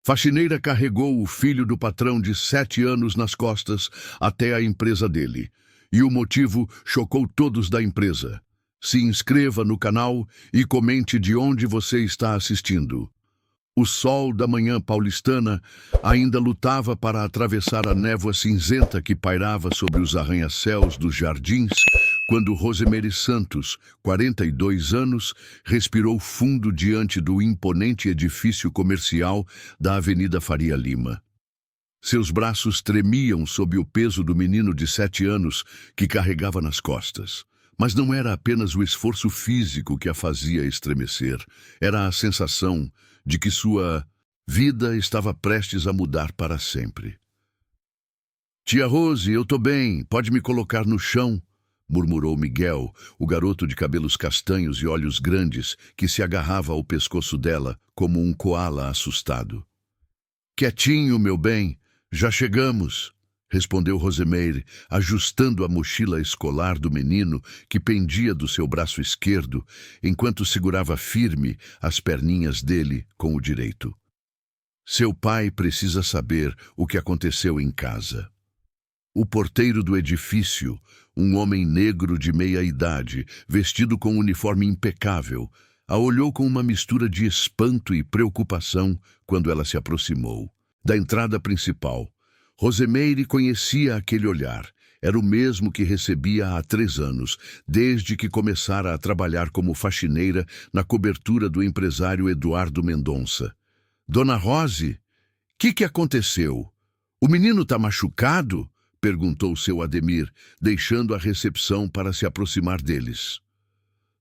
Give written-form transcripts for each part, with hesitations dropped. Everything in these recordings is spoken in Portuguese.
Faxineira carregou o filho do patrão de 7 anos nas costas até a empresa dele. E o motivo chocou todos da empresa. Se inscreva no canal e comente de onde você está assistindo. O sol da manhã paulistana ainda lutava para atravessar a névoa cinzenta que pairava sobre os arranha-céus dos jardins, quando Rosemary Santos, 42 anos, respirou fundo diante do imponente edifício comercial da Avenida Faria Lima. Seus braços tremiam sob o peso do menino de 7 anos que carregava nas costas. Mas não era apenas o esforço físico que a fazia estremecer, era a sensação de que sua vida estava prestes a mudar para sempre. "Tia Rose, eu tô bem, pode me colocar no chão?", murmurou Miguel, o garoto de cabelos castanhos e olhos grandes que se agarrava ao pescoço dela como um coala assustado. "Quietinho, meu bem, já chegamos", respondeu Rosemary, ajustando a mochila escolar do menino que pendia do seu braço esquerdo, enquanto segurava firme as perninhas dele com o direito. "Seu pai precisa saber o que aconteceu em casa." O porteiro do edifício, um homem negro de meia-idade, vestido com um uniforme impecável, a olhou com uma mistura de espanto e preocupação quando ela se aproximou. Da entrada principal, Rosemary conhecia aquele olhar. Era o mesmo que recebia há 3 anos, desde que começara a trabalhar como faxineira na cobertura do empresário Eduardo Mendonça. "Dona Rose, que aconteceu? O menino está machucado?", perguntou seu Ademir, deixando a recepção para se aproximar deles.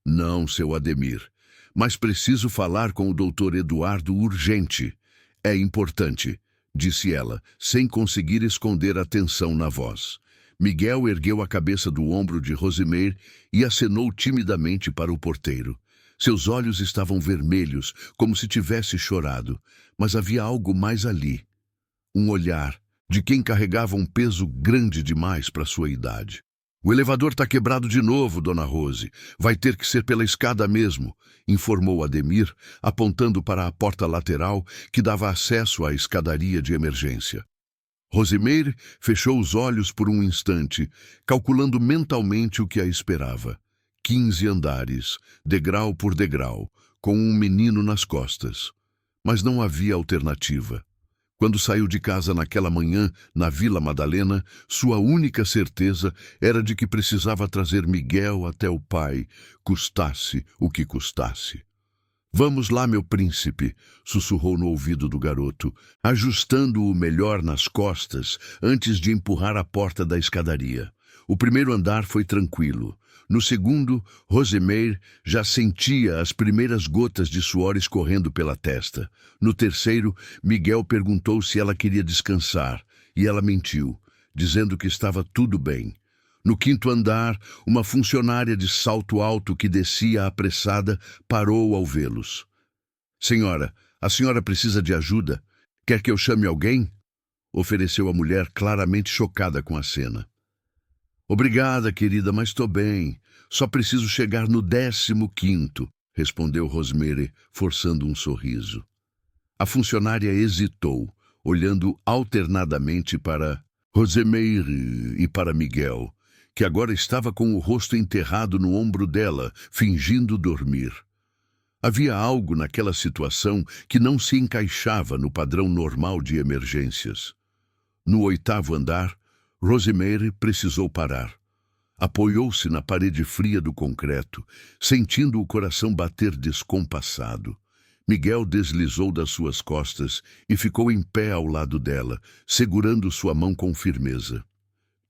"Não, seu Ademir, mas preciso falar com o doutor Eduardo urgente. É importante", disse ela, sem conseguir esconder a tensão na voz. Miguel ergueu a cabeça do ombro de Rosemary e acenou timidamente para o porteiro. Seus olhos estavam vermelhos, como se tivesse chorado, mas havia algo mais ali. Um olhar de quem carregava um peso grande demais para sua idade. "O elevador está quebrado de novo, Dona Rose. Vai ter que ser pela escada mesmo", informou Ademir, apontando para a porta lateral que dava acesso à escadaria de emergência. Rosemary fechou os olhos por um instante, calculando mentalmente o que a esperava. 15 andares, degrau por degrau, com um menino nas costas. Mas não havia alternativa. Quando saiu de casa naquela manhã, na Vila Madalena, sua única certeza era de que precisava trazer Miguel até o pai, custasse o que custasse. "Vamos lá, meu príncipe", sussurrou no ouvido do garoto, ajustando-o melhor nas costas antes de empurrar a porta da escadaria. O primeiro andar foi tranquilo. No segundo, Rosemary já sentia as primeiras gotas de suor escorrendo pela testa. No terceiro, Miguel perguntou se ela queria descansar, e ela mentiu, dizendo que estava tudo bem. No quinto andar, uma funcionária de salto alto que descia apressada parou ao vê-los. "Senhora, a senhora precisa de ajuda? Quer que eu chame alguém?", ofereceu a mulher, claramente chocada com a cena. "Obrigada, querida, mas estou bem. Só preciso chegar no 15º", respondeu Rosemary, forçando um sorriso. A funcionária hesitou, olhando alternadamente para Rosemary e para Miguel, que agora estava com o rosto enterrado no ombro dela, fingindo dormir. Havia algo naquela situação que não se encaixava no padrão normal de emergências. No 8º andar, Rosemary precisou parar. Apoiou-se na parede fria do concreto, sentindo o coração bater descompassado. Miguel deslizou das suas costas e ficou em pé ao lado dela, segurando sua mão com firmeza.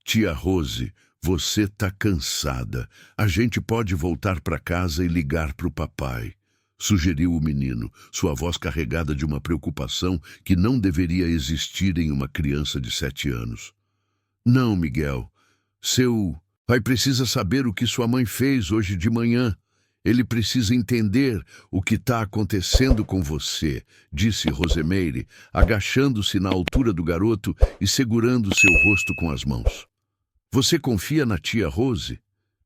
"Tia Rose, você tá cansada. A gente pode voltar para casa e ligar para o papai", sugeriu o menino, sua voz carregada de uma preocupação que não deveria existir em uma criança de 7 anos. "Não, Miguel. Seu pai precisa saber o que sua mãe fez hoje de manhã. Ele precisa entender o que está acontecendo com você", disse Rosemary, agachando-se na altura do garoto e segurando seu rosto com as mãos. "Você confia na tia Rose?"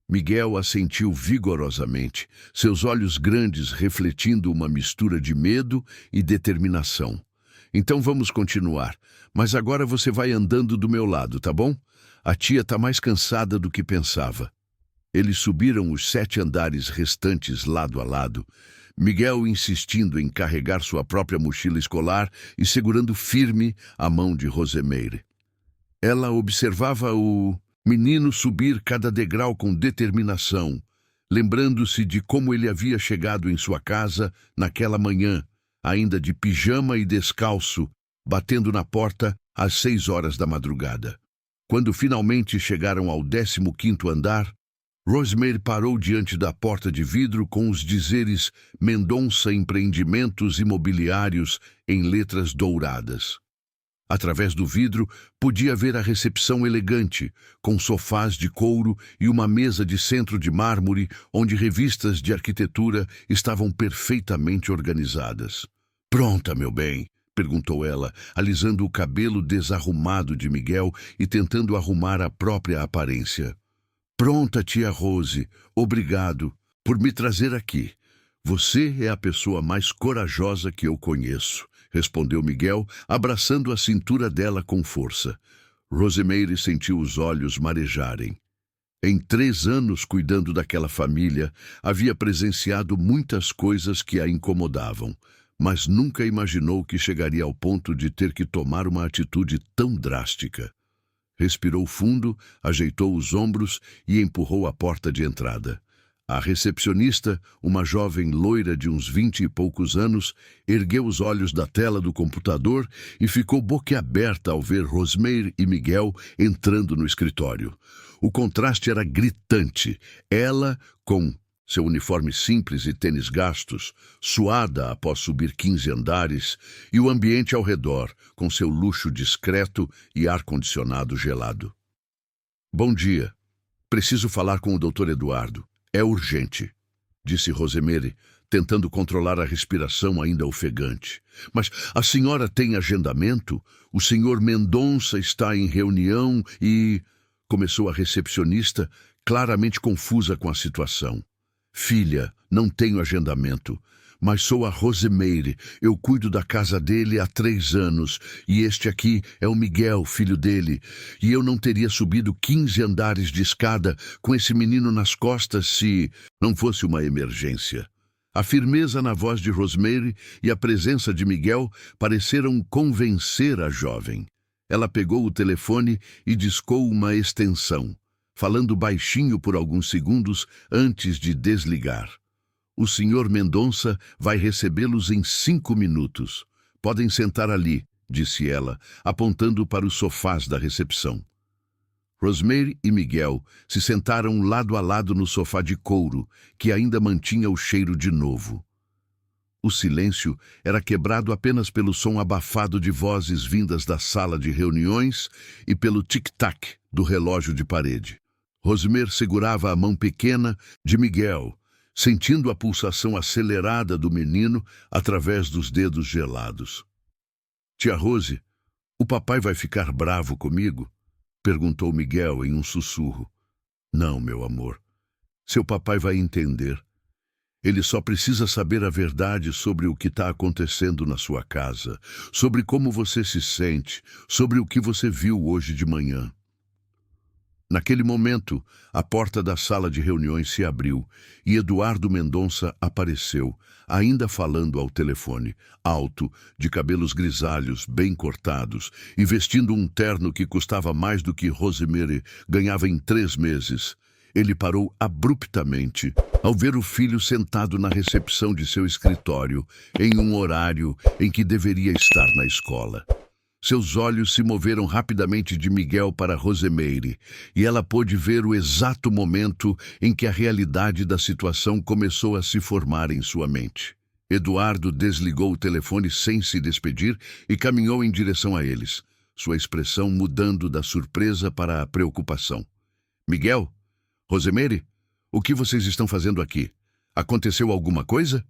Miguel assentiu vigorosamente, seus olhos grandes refletindo uma mistura de medo e determinação. Então vamos continuar. Mas agora você vai andando do meu lado, tá bom? A tia está mais cansada do que pensava. Eles subiram os 7 andares restantes lado a lado, Miguel insistindo em carregar sua própria mochila escolar e segurando firme a mão de Rosemeire. Ela observava o menino subir cada degrau com determinação, lembrando-se de como ele havia chegado em sua casa naquela manhã, ainda de pijama e descalço, batendo na porta às 6 horas da madrugada. Quando finalmente chegaram ao 15º andar, Rosemeire parou diante da porta de vidro com os dizeres Mendonça Empreendimentos Imobiliários em letras douradas. Através do vidro, podia ver a recepção elegante, com sofás de couro e uma mesa de centro de mármore onde revistas de arquitetura estavam perfeitamente organizadas. "Pronta, meu bem?" perguntou ela, alisando o cabelo desarrumado de Miguel e tentando arrumar a própria aparência. "Pronta, tia Rose. Obrigado por me trazer aqui. Você é a pessoa mais corajosa que eu conheço", respondeu Miguel, abraçando a cintura dela com força. Rosemeire sentiu os olhos marejarem. Em 3 anos cuidando daquela família, havia presenciado muitas coisas que a incomodavam, mas nunca imaginou que chegaria ao ponto de ter que tomar uma atitude tão drástica. Respirou fundo, ajeitou os ombros e empurrou a porta de entrada. A recepcionista, uma jovem loira de uns 20 e poucos anos, ergueu os olhos da tela do computador e ficou boquiaberta ao ver Rosemeire e Miguel entrando no escritório. O contraste era gritante. Ela, com seu uniforme simples e tênis gastos, suada após subir 15 andares, e o ambiente ao redor, com seu luxo discreto e ar-condicionado gelado. "Bom dia. Preciso falar com o Dr. Eduardo. É urgente", disse Rosemeire, tentando controlar a respiração ainda ofegante. "Mas a senhora tem agendamento? O senhor Mendonça está em reunião e..." começou a recepcionista, claramente confusa com a situação. "Filha, não tenho agendamento, mas sou a Rosemeire. Eu cuido da casa dele há 3 anos, e este aqui é o Miguel, filho dele. E eu não teria subido 15 andares de escada com esse menino nas costas se não fosse uma emergência." A firmeza na voz de Rosemeire e a presença de Miguel pareceram convencer a jovem. Ela pegou o telefone e discou uma extensão, falando baixinho por alguns segundos antes de desligar. "O senhor Mendonça vai recebê-los em 5 minutos. Podem sentar ali", disse ela, apontando para os sofás da recepção. Rosemeire e Miguel se sentaram lado a lado no sofá de couro, que ainda mantinha o cheiro de novo. O silêncio era quebrado apenas pelo som abafado de vozes vindas da sala de reuniões e pelo tic-tac do relógio de parede. Rosemeire segurava a mão pequena de Miguel, sentindo a pulsação acelerada do menino através dos dedos gelados. "Tia Rose, o papai vai ficar bravo comigo?" perguntou Miguel em um sussurro. "Não, meu amor. Seu papai vai entender. Ele só precisa saber a verdade sobre o que está acontecendo na sua casa, sobre como você se sente, sobre o que você viu hoje de manhã." Naquele momento, a porta da sala de reuniões se abriu e Eduardo Mendonça apareceu, ainda falando ao telefone, alto, de cabelos grisalhos, bem cortados, e vestindo um terno que custava mais do que Rosemeire ganhava em 3 meses. Ele parou abruptamente ao ver o filho sentado na recepção de seu escritório, em um horário em que deveria estar na escola. Seus olhos se moveram rapidamente de Miguel para Rosemeire, e ela pôde ver o exato momento em que a realidade da situação começou a se formar em sua mente. Eduardo desligou o telefone sem se despedir e caminhou em direção a eles, sua expressão mudando da surpresa para a preocupação. "Miguel? Rosemeire? O que vocês estão fazendo aqui? Aconteceu alguma coisa?"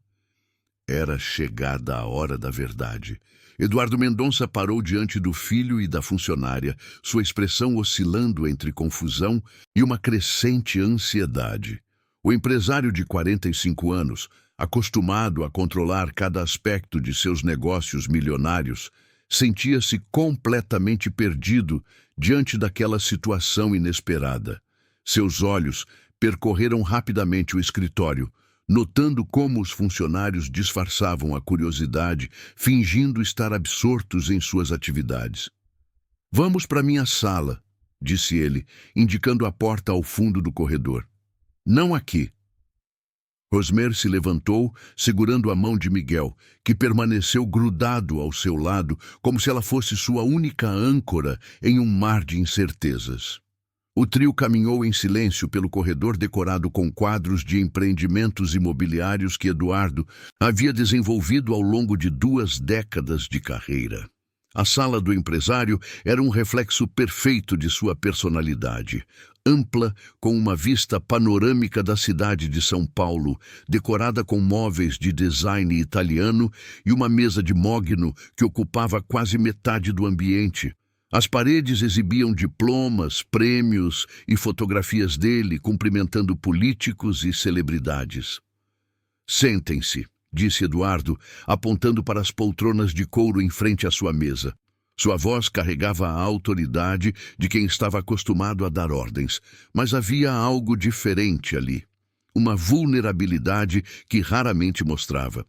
Era chegada a hora da verdade. Eduardo Mendonça parou diante do filho e da funcionária, sua expressão oscilando entre confusão e uma crescente ansiedade. O empresário de 45 anos, acostumado a controlar cada aspecto de seus negócios milionários, Sentia-se completamente perdido diante daquela situação inesperada. Seus olhos percorreram rapidamente o escritório, notando como os funcionários disfarçavam a curiosidade, fingindo estar absortos em suas atividades. "Vamos para minha sala", disse ele, indicando a porta ao fundo do corredor. "Não aqui." Rosemary se levantou, segurando a mão de Miguel, que permaneceu grudado ao seu lado, como se ela fosse sua única âncora em um mar de incertezas. O trio caminhou em silêncio pelo corredor decorado com quadros de empreendimentos imobiliários que Eduardo havia desenvolvido ao longo de 2 décadas de carreira. A sala do empresário era um reflexo perfeito de sua personalidade, ampla, com uma vista panorâmica da cidade de São Paulo, decorada com móveis de design italiano e uma mesa de mogno que ocupava quase metade do ambiente. As paredes exibiam diplomas, prêmios e fotografias dele, cumprimentando políticos e celebridades. "Sentem-se", disse Eduardo, apontando para as poltronas de couro em frente à sua mesa. Sua voz carregava a autoridade de quem estava acostumado a dar ordens, mas havia algo diferente ali, uma vulnerabilidade que raramente mostrava.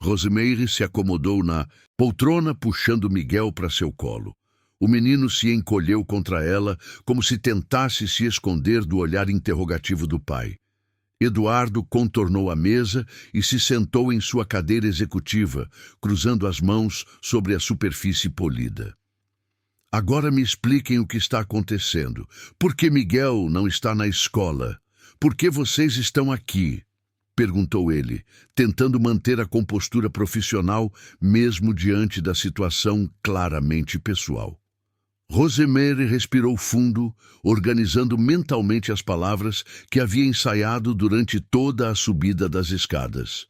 Rosemary se acomodou na poltrona, puxando Miguel para seu colo. O menino se encolheu contra ela, como se tentasse se esconder do olhar interrogativo do pai. Eduardo contornou a mesa e se sentou em sua cadeira executiva, cruzando as mãos sobre a superfície polida. "Agora me expliquem o que está acontecendo. Por que Miguel não está na escola? Por que vocês estão aqui?" perguntou ele, tentando manter a compostura profissional mesmo diante da situação claramente pessoal. Rosemary respirou fundo, organizando mentalmente as palavras que havia ensaiado durante toda a subida das escadas.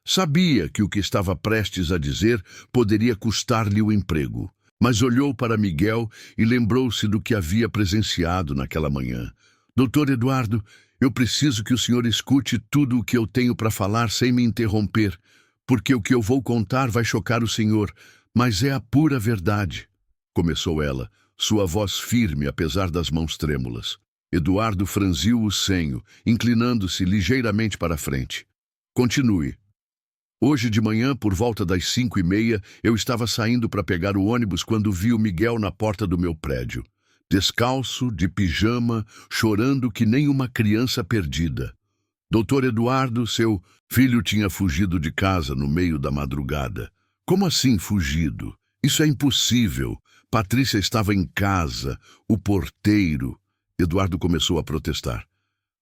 Sabia que o que estava prestes a dizer poderia custar-lhe o emprego, mas olhou para Miguel e lembrou-se do que havia presenciado naquela manhã. "Doutor Eduardo, eu preciso que o senhor escute tudo o que eu tenho para falar sem me interromper, porque o que eu vou contar vai chocar o senhor, mas é a pura verdade", começou ela, sua voz firme apesar das mãos trêmulas. Eduardo franziu o senho, inclinando-se ligeiramente para a frente. "Continue." "Hoje de manhã, por volta das 5:30, eu estava saindo para pegar o ônibus quando vi o Miguel na porta do meu prédio. Descalço, de pijama, chorando que nem uma criança perdida. Doutor Eduardo, seu filho tinha fugido de casa no meio da madrugada." "Como assim fugido? Isso é impossível. Patrícia estava em casa, o porteiro." Eduardo começou a protestar.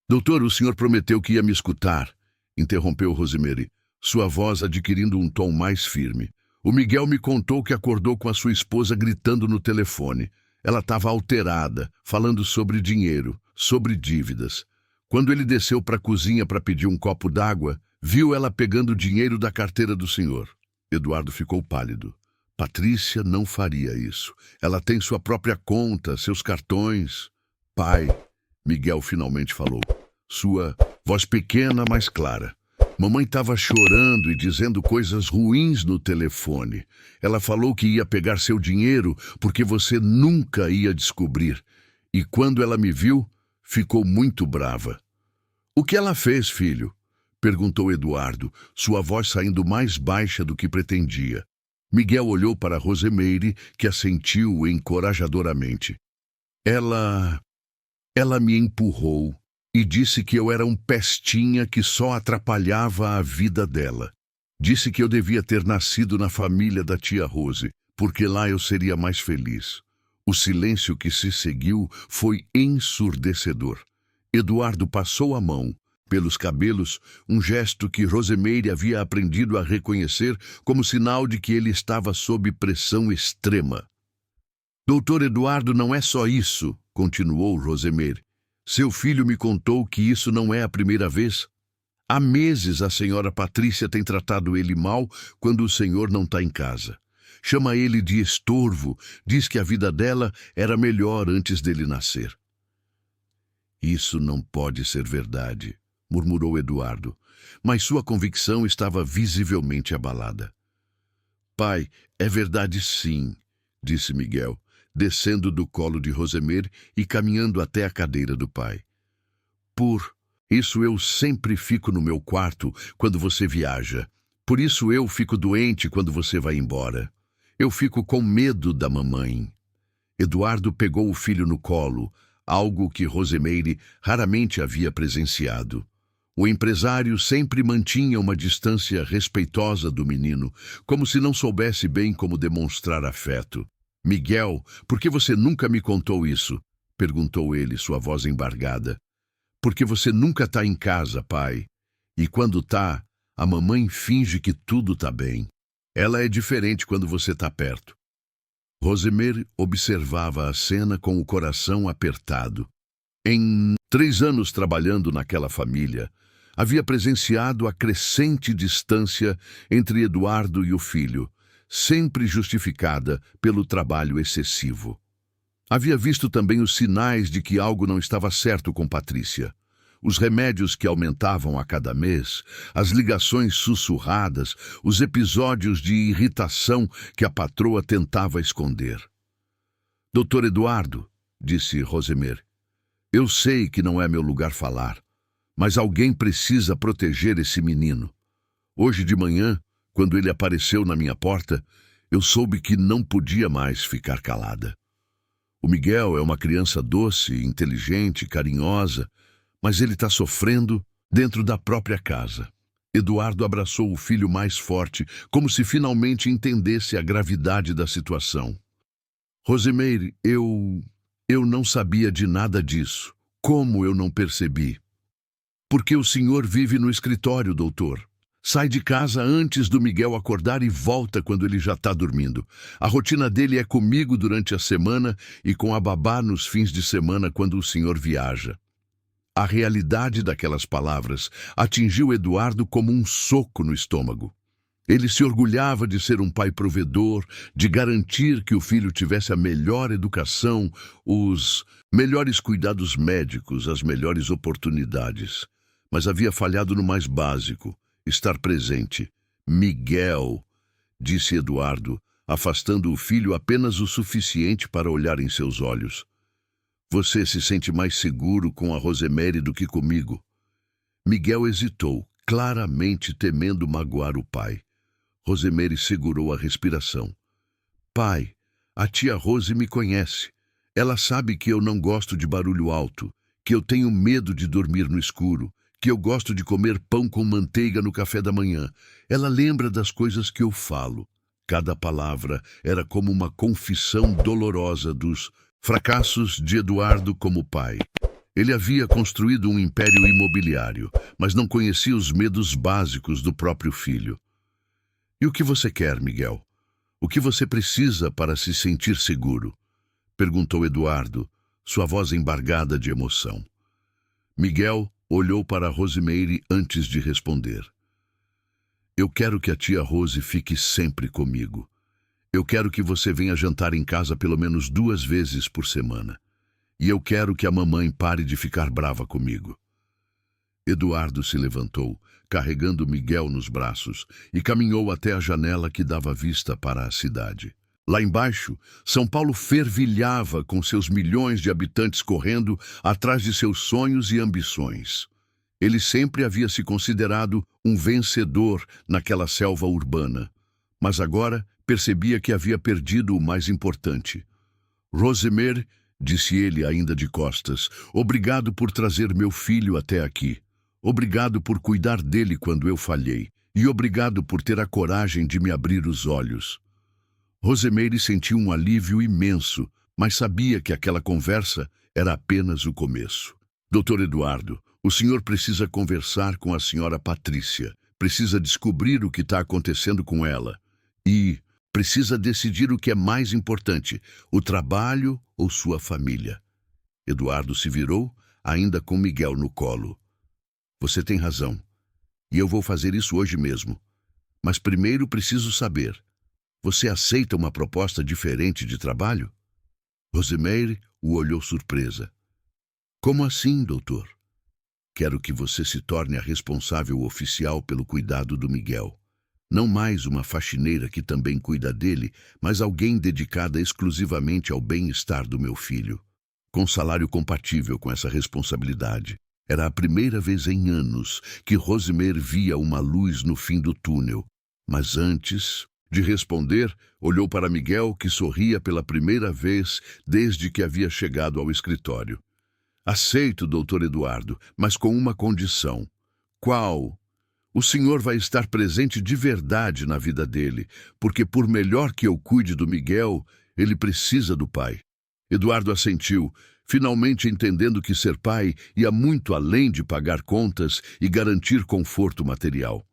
"Doutor, o senhor prometeu que ia me escutar", interrompeu Rosemary, sua voz adquirindo um tom mais firme. "O Miguel me contou que acordou com a sua esposa gritando no telefone. Ela estava alterada, falando sobre dinheiro, sobre dívidas. Quando ele desceu para a cozinha para pedir um copo d'água, viu ela pegando o dinheiro da carteira do senhor." Eduardo ficou pálido. "Patrícia não faria isso. Ela tem sua própria conta, seus cartões." "Pai", Miguel finalmente falou, sua voz pequena, mas clara. "Mamãe estava chorando e dizendo coisas ruins no telefone. Ela falou que ia pegar seu dinheiro porque você nunca ia descobrir. E quando ela me viu, ficou muito brava." "O que ela fez, filho?" perguntou Eduardo, sua voz saindo mais baixa do que pretendia. Miguel olhou para Rosemary, que assentiu encorajadoramente. Ela me empurrou e disse que eu era um pestinha que só atrapalhava a vida dela. Disse que eu devia ter nascido na família da tia Rose, porque lá eu seria mais feliz." O silêncio que se seguiu foi ensurdecedor. Eduardo passou a mão pelos cabelos, um gesto que Rosemary havia aprendido a reconhecer como sinal de que ele estava sob pressão extrema. "Doutor Eduardo, não é só isso", continuou Rosemary. "Seu filho me contou que isso não é a primeira vez. Há meses a senhora Patrícia tem tratado ele mal quando o senhor não está em casa. Chama ele de estorvo, diz que a vida dela era melhor antes dele nascer." "Isso não pode ser verdade", murmurou Eduardo, mas sua convicção estava visivelmente abalada. Pai, é verdade sim, disse Miguel, descendo do colo de Rosemer e caminhando até a cadeira do pai. Por isso eu sempre fico no meu quarto quando você viaja. Por isso eu fico doente quando você vai embora. Eu fico com medo da mamãe. Eduardo pegou o filho no colo, algo que Rosemeire raramente havia presenciado. O empresário sempre mantinha uma distância respeitosa do menino, como se não soubesse bem como demonstrar afeto. Miguel, por que você nunca me contou isso? Perguntou ele, sua voz embargada. Porque você nunca está em casa, pai. E quando tá, a mamãe finge que tudo tá bem. Ela é diferente quando você tá perto. Rosemer observava a cena com o coração apertado. Em 3 anos trabalhando naquela família, havia presenciado a crescente distância entre Eduardo e o filho, sempre justificada pelo trabalho excessivo. Havia visto também os sinais de que algo não estava certo com Patrícia. Os remédios que aumentavam a cada mês, as ligações sussurradas, os episódios de irritação que a patroa tentava esconder. Doutor Eduardo, disse Rosemer, eu sei que não é meu lugar falar, mas alguém precisa proteger esse menino. Hoje de manhã, quando ele apareceu na minha porta, eu soube que não podia mais ficar calada. O Miguel é uma criança doce, inteligente, carinhosa, mas ele está sofrendo dentro da própria casa. Eduardo abraçou o filho mais forte, como se finalmente entendesse a gravidade da situação. Rosemeire, eu não sabia de nada disso. Como eu não percebi? Porque o senhor vive no escritório, doutor. Sai de casa antes do Miguel acordar e volta quando ele já está dormindo. A rotina dele é comigo durante a semana e com a babá nos fins de semana quando o senhor viaja. A realidade daquelas palavras atingiu Eduardo como um soco no estômago. Ele se orgulhava de ser um pai provedor, de garantir que o filho tivesse a melhor educação, os melhores cuidados médicos, as melhores oportunidades. Mas havia falhado no mais básico, estar presente. Miguel, disse Eduardo, afastando o filho apenas o suficiente para olhar em seus olhos. Você se sente mais seguro com a Rosemeire do que comigo. Miguel hesitou, claramente temendo magoar o pai. Rosemeire segurou a respiração. Pai, a tia Rose me conhece. Ela sabe que eu não gosto de barulho alto, que eu tenho medo de dormir no escuro, que eu gosto de comer pão com manteiga no café da manhã. Ela lembra das coisas que eu falo. Cada palavra era como uma confissão dolorosa dos fracassos de Eduardo como pai. Ele havia construído um império imobiliário, mas não conhecia os medos básicos do próprio filho. E o que você quer, Miguel? O que você precisa para se sentir seguro? Perguntou Eduardo, sua voz embargada de emoção. Miguel olhou para Rosemeire antes de responder. Eu quero que a tia Rose fique sempre comigo. Eu quero que você venha jantar em casa pelo menos 2 vezes por semana. E eu quero que a mamãe pare de ficar brava comigo. Eduardo se levantou, carregando Miguel nos braços, e caminhou até a janela que dava vista para a cidade. Lá embaixo, São Paulo fervilhava com seus milhões de habitantes correndo atrás de seus sonhos e ambições. Ele sempre havia se considerado um vencedor naquela selva urbana, mas agora percebia que havia perdido o mais importante. Rosemer, disse ele ainda de costas, obrigado por trazer meu filho até aqui. Obrigado por cuidar dele quando eu falhei. E obrigado por ter a coragem de me abrir os olhos. Rosemeire sentiu um alívio imenso, mas sabia que aquela conversa era apenas o começo. Doutor Eduardo, o senhor precisa conversar com a senhora Patrícia. Precisa descobrir o que está acontecendo com ela. E precisa decidir o que é mais importante, o trabalho ou sua família. Eduardo se virou, ainda com Miguel no colo. Você tem razão. E eu vou fazer isso hoje mesmo. Mas primeiro preciso saber. Você aceita uma proposta diferente de trabalho? Rosemeire o olhou surpresa. Como assim, doutor? Quero que você se torne a responsável oficial pelo cuidado do Miguel. Não mais uma faxineira que também cuida dele, mas alguém dedicada exclusivamente ao bem-estar do meu filho, com salário compatível com essa responsabilidade. Era a primeira vez em anos que Rosemary via uma luz no fim do túnel. Mas antes de responder, olhou para Miguel, que sorria pela primeira vez desde que havia chegado ao escritório. Aceito, doutor Eduardo, mas com uma condição. Qual? O senhor vai estar presente de verdade na vida dele, porque por melhor que eu cuide do Miguel, ele precisa do pai. Eduardo assentiu, finalmente entendendo que ser pai ia muito além de pagar contas e garantir conforto material.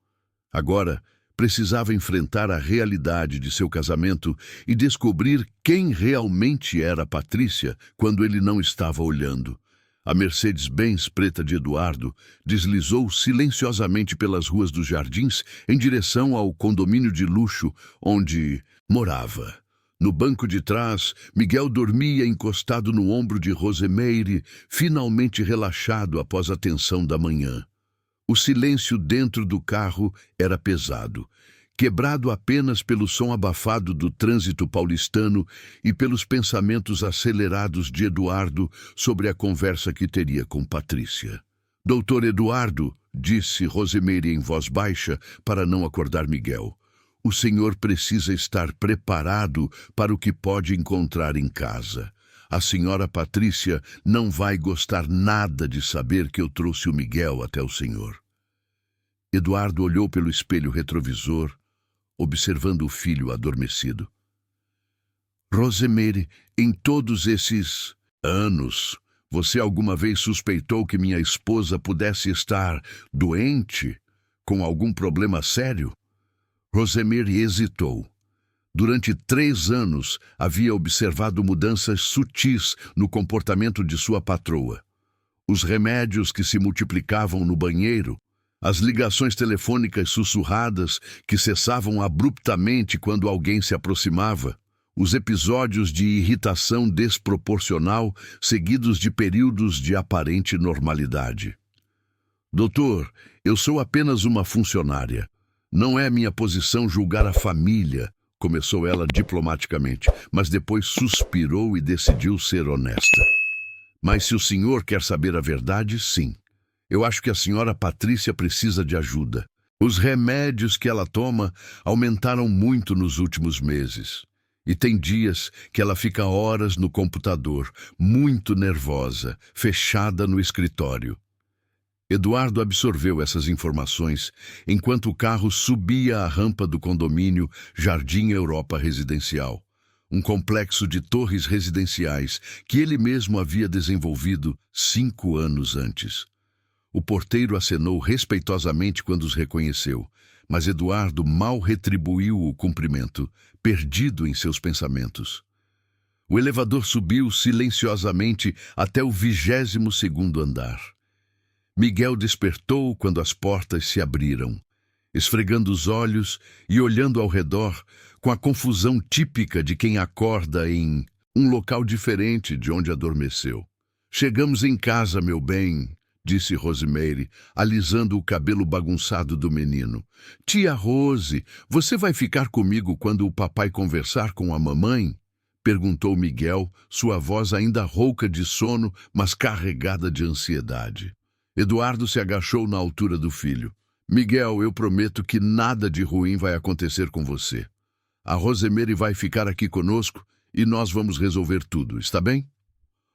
Agora, precisava enfrentar a realidade de seu casamento e descobrir quem realmente era Patrícia quando ele não estava olhando. A Mercedes-Benz preta de Eduardo deslizou silenciosamente pelas ruas dos Jardins em direção ao condomínio de luxo onde morava. No banco de trás, Miguel dormia encostado no ombro de Rosemary, finalmente relaxado após a tensão da manhã. O silêncio dentro do carro era pesado, quebrado apenas pelo som abafado do trânsito paulistano e pelos pensamentos acelerados de Eduardo sobre a conversa que teria com Patrícia. Doutor Eduardo, disse Rosemary em voz baixa para não acordar Miguel, o senhor precisa estar preparado para o que pode encontrar em casa. A senhora Patrícia não vai gostar nada de saber que eu trouxe o Miguel até o senhor. Eduardo olhou pelo espelho retrovisor, observando o filho adormecido. Rosemary, em todos esses anos, você alguma vez suspeitou que minha esposa pudesse estar doente, com algum problema sério? Rosemary hesitou. Durante 3 anos, havia observado mudanças sutis no comportamento de sua patroa. Os remédios que se multiplicavam no banheiro, as ligações telefônicas sussurradas que cessavam abruptamente quando alguém se aproximava, os episódios de irritação desproporcional seguidos de períodos de aparente normalidade. Doutor, eu sou apenas uma funcionária. Não é minha posição julgar a família, começou ela diplomaticamente, mas depois suspirou e decidiu ser honesta. Mas se o senhor quer saber a verdade, sim. Eu acho que a senhora Patrícia precisa de ajuda. Os remédios que ela toma aumentaram muito nos últimos meses. E tem dias que ela fica horas no computador, muito nervosa, fechada no escritório. Eduardo absorveu essas informações enquanto o carro subia a rampa do condomínio Jardim Europa Residencial, um complexo de torres residenciais que ele mesmo havia desenvolvido 5 anos antes. O porteiro acenou respeitosamente quando os reconheceu, mas Eduardo mal retribuiu o cumprimento, perdido em seus pensamentos. O elevador subiu silenciosamente até o 22º andar. Miguel despertou quando as portas se abriram, esfregando os olhos e olhando ao redor com a confusão típica de quem acorda em um local diferente de onde adormeceu. Chegamos em casa, meu bem, disse Rosemary, alisando o cabelo bagunçado do menino. Tia Rose, você vai ficar comigo quando o papai conversar com a mamãe? Perguntou Miguel, sua voz ainda rouca de sono, mas carregada de ansiedade. Eduardo se agachou na altura do filho. Miguel, eu prometo que nada de ruim vai acontecer com você. A Rosemary vai ficar aqui conosco e nós vamos resolver tudo, está bem?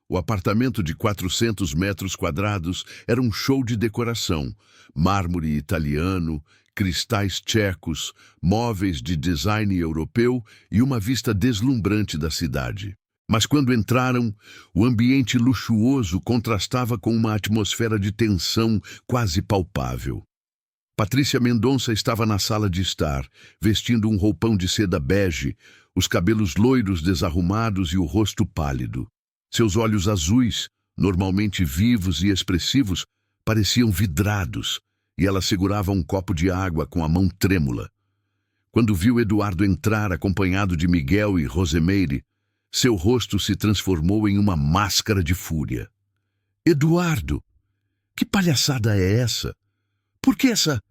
O apartamento de 400 metros quadrados era um show de decoração. Mármore italiano, cristais tchecos, móveis de design europeu e uma vista deslumbrante da cidade. Mas quando entraram, o ambiente luxuoso contrastava com uma atmosfera de tensão quase palpável. Patrícia Mendonça estava na sala de estar, vestindo um roupão de seda bege, os cabelos loiros desarrumados e o rosto pálido. Seus olhos azuis, normalmente vivos e expressivos, pareciam vidrados, e ela segurava um copo de água com a mão trêmula. Quando viu Eduardo entrar acompanhado de Miguel e Rosemary, seu rosto se transformou em uma máscara de fúria. Eduardo, que palhaçada é essa? Por que essa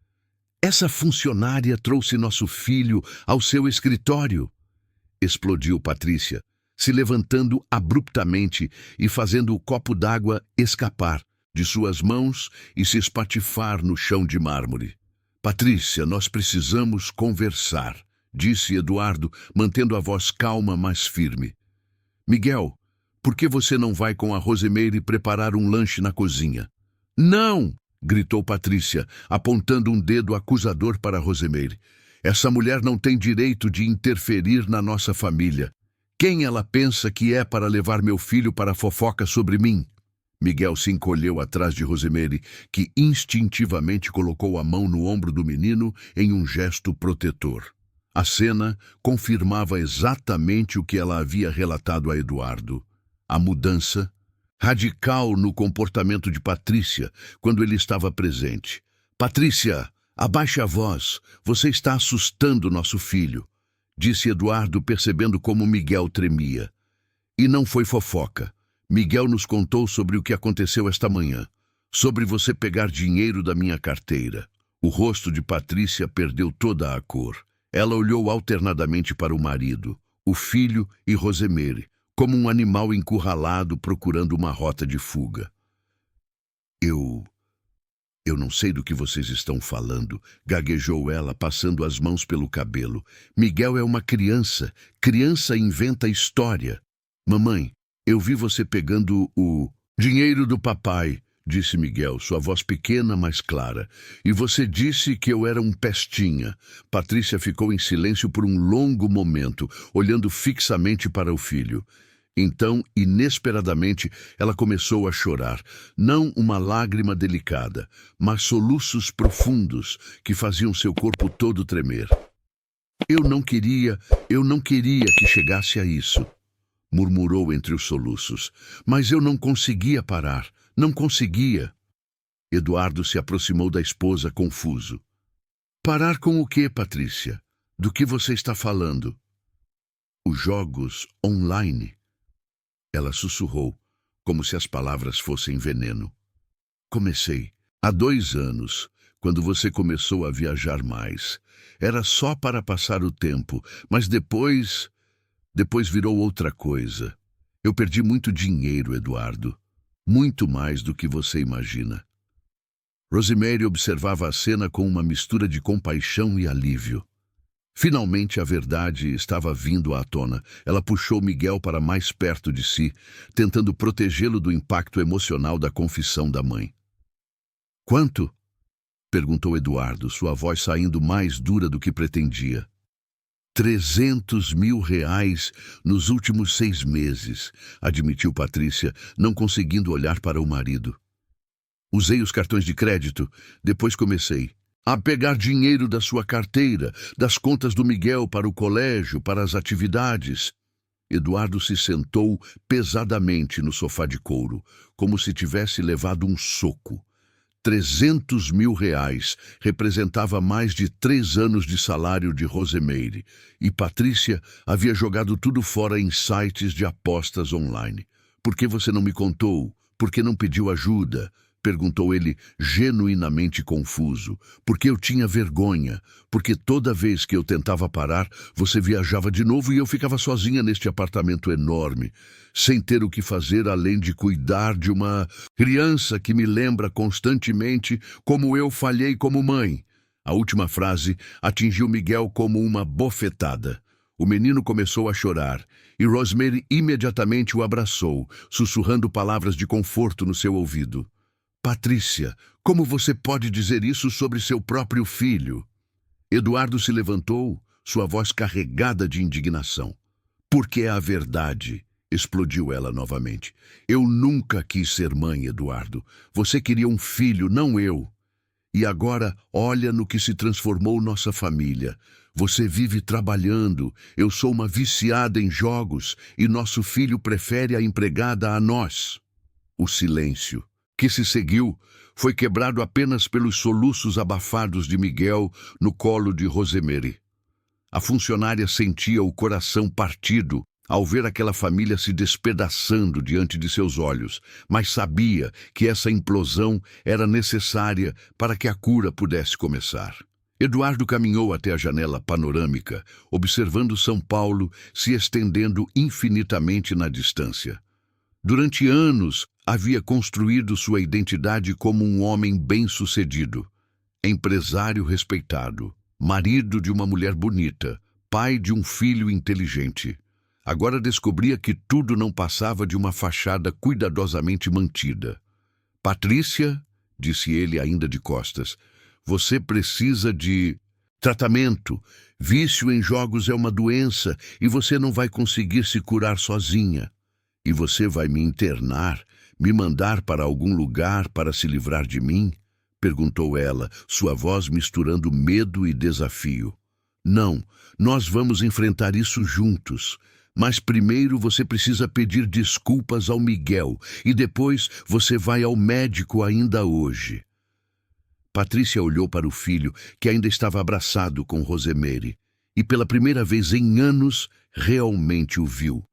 Essa funcionária trouxe nosso filho ao seu escritório, explodiu Patrícia, se levantando abruptamente e fazendo o copo d'água escapar de suas mãos e se espatifar no chão de mármore. Patrícia, nós precisamos conversar, disse Eduardo, mantendo a voz calma, mas firme. Miguel, por que você não vai com a Rosemeire preparar um lanche na cozinha? Não! Gritou Patrícia, apontando um dedo acusador para Rosemeire. Essa mulher não tem direito de interferir na nossa família. Quem ela pensa que é para levar meu filho para a fofoca sobre mim? Miguel se encolheu atrás de Rosemeire, que instintivamente colocou a mão no ombro do menino em um gesto protetor. A cena confirmava exatamente o que ela havia relatado a Eduardo. A mudança radical no comportamento de Patrícia quando ele estava presente. Patrícia, abaixe a voz, você está assustando nosso filho, disse Eduardo, percebendo como Miguel tremia. E não foi fofoca. Miguel nos contou sobre o que aconteceu esta manhã, sobre você pegar dinheiro da minha carteira. O rosto de Patrícia perdeu toda a cor. Ela olhou alternadamente para o marido, o filho e Rosemeire, como um animal encurralado procurando uma rota de fuga. Eu não sei do que vocês estão falando, gaguejou ela, passando as mãos pelo cabelo. Miguel é uma criança. Criança inventa história. Mamãe, eu vi você pegando o dinheiro do papai, disse Miguel, sua voz pequena, mas clara. E você disse que eu era um pestinha. Patrícia ficou em silêncio por um longo momento, olhando fixamente para o filho. Então, inesperadamente, ela começou a chorar. Não uma lágrima delicada, mas soluços profundos que faziam seu corpo todo tremer. Eu não queria que chegasse a isso, murmurou entre os soluços. Mas eu não conseguia parar, não conseguia. Eduardo se aproximou da esposa, confuso. Parar com o quê, Patrícia? Do que você está falando? Os jogos online. Ela sussurrou, como se as palavras fossem veneno. Comecei. Há 2 anos, quando você começou a viajar mais. Era só para passar o tempo, mas depois virou outra coisa. Eu perdi muito dinheiro, Eduardo. Muito mais do que você imagina. Rosemeire observava a cena com uma mistura de compaixão e alívio. Finalmente a verdade estava vindo à tona. Ela puxou Miguel para mais perto de si, tentando protegê-lo do impacto emocional da confissão da mãe. Quanto? Perguntou Eduardo, sua voz saindo mais dura do que pretendia. 300 mil reais nos últimos 6 meses, admitiu Patrícia, não conseguindo olhar para o marido. Usei os cartões de crédito, depois comecei a pegar dinheiro da sua carteira, das contas do Miguel para o colégio, para as atividades. Eduardo se sentou pesadamente no sofá de couro, como se tivesse levado um soco. 300 mil reais representava mais de 3 anos de salário de Rosemeire, e Patrícia havia jogado tudo fora em sites de apostas online. Por que você não me contou? Por que não pediu ajuda? Perguntou ele, genuinamente confuso. Porque eu tinha vergonha. Porque toda vez que eu tentava parar, você viajava de novo e eu ficava sozinha neste apartamento enorme, sem ter o que fazer além de cuidar de uma criança que me lembra constantemente como eu falhei como mãe. A última frase atingiu Miguel como uma bofetada. O menino começou a chorar, e Rosemeire imediatamente o abraçou, sussurrando palavras de conforto no seu ouvido. Patrícia, como você pode dizer isso sobre seu próprio filho? Eduardo se levantou, sua voz carregada de indignação. Porque é a verdade, explodiu ela novamente. Eu nunca quis ser mãe, Eduardo. Você queria um filho, não eu. E agora, olha no que se transformou nossa família. Você vive trabalhando, eu sou uma viciada em jogos e nosso filho prefere a empregada a nós. O silêncio que se seguiu foi quebrado apenas pelos soluços abafados de Miguel no colo de Rosemeire. A funcionária sentia o coração partido ao ver aquela família se despedaçando diante de seus olhos, mas sabia que essa implosão era necessária para que a cura pudesse começar. Eduardo caminhou até a janela panorâmica, observando São Paulo se estendendo infinitamente na distância. Durante anos, havia construído sua identidade como um homem bem-sucedido, empresário respeitado, marido de uma mulher bonita, pai de um filho inteligente. Agora descobria que tudo não passava de uma fachada cuidadosamente mantida. Patrícia, disse ele ainda de costas, você precisa de tratamento. Vício em jogos é uma doença e você não vai conseguir se curar sozinha. E você vai me internar, me mandar para algum lugar para se livrar de mim? Perguntou ela, sua voz misturando medo e desafio. Não, nós vamos enfrentar isso juntos. Mas primeiro você precisa pedir desculpas ao Miguel e depois você vai ao médico ainda hoje. Patrícia olhou para o filho, que ainda estava abraçado com Rosemary, e pela primeira vez em anos realmente o viu.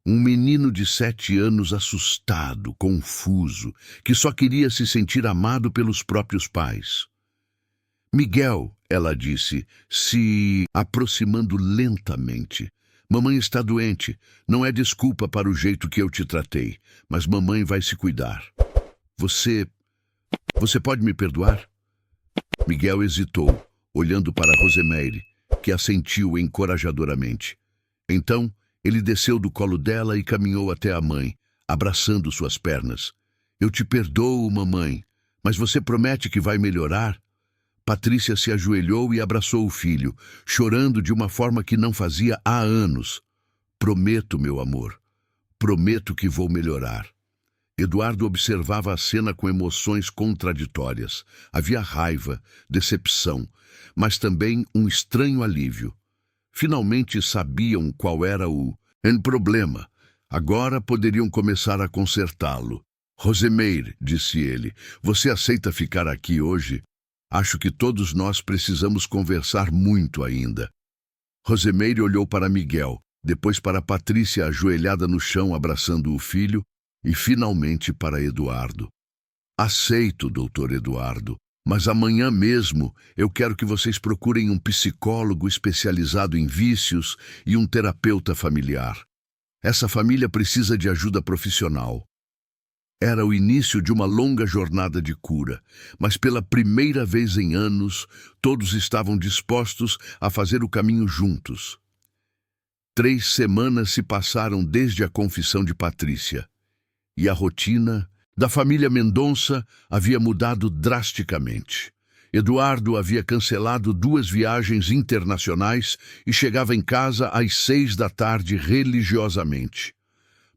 Um menino de 7 anos assustado, confuso, que só queria se sentir amado pelos próprios pais. Miguel, ela disse, se aproximando lentamente. Mamãe está doente. Não é desculpa para o jeito que eu te tratei, mas mamãe vai se cuidar. Você pode me perdoar? Miguel hesitou, olhando para Rosemary, que assentiu encorajadoramente. Então, ele desceu do colo dela e caminhou até a mãe, abraçando suas pernas. Eu te perdoo, mamãe, mas você promete que vai melhorar? Patrícia se ajoelhou e abraçou o filho, chorando de uma forma que não fazia há anos. Prometo, meu amor, prometo que vou melhorar. Eduardo observava a cena com emoções contraditórias. Havia raiva, decepção, mas também um estranho alívio. Finalmente sabiam qual era o problema. Agora poderiam começar a consertá-lo. Rosemary, disse ele, você aceita ficar aqui hoje? Acho que todos nós precisamos conversar muito ainda. Rosemary olhou para Miguel, depois para Patrícia ajoelhada no chão abraçando o filho e finalmente para Eduardo. Aceito, doutor Eduardo, mas amanhã mesmo eu quero que vocês procurem um psicólogo especializado em vícios e um terapeuta familiar. Essa família precisa de ajuda profissional. Era o início de uma longa jornada de cura, mas pela primeira vez em anos, todos estavam dispostos a fazer o caminho juntos. 3 semanas se passaram desde a confissão de Patrícia, e a rotina da família Mendonça havia mudado drasticamente. Eduardo havia cancelado 2 viagens internacionais e chegava em casa às 6 da tarde religiosamente.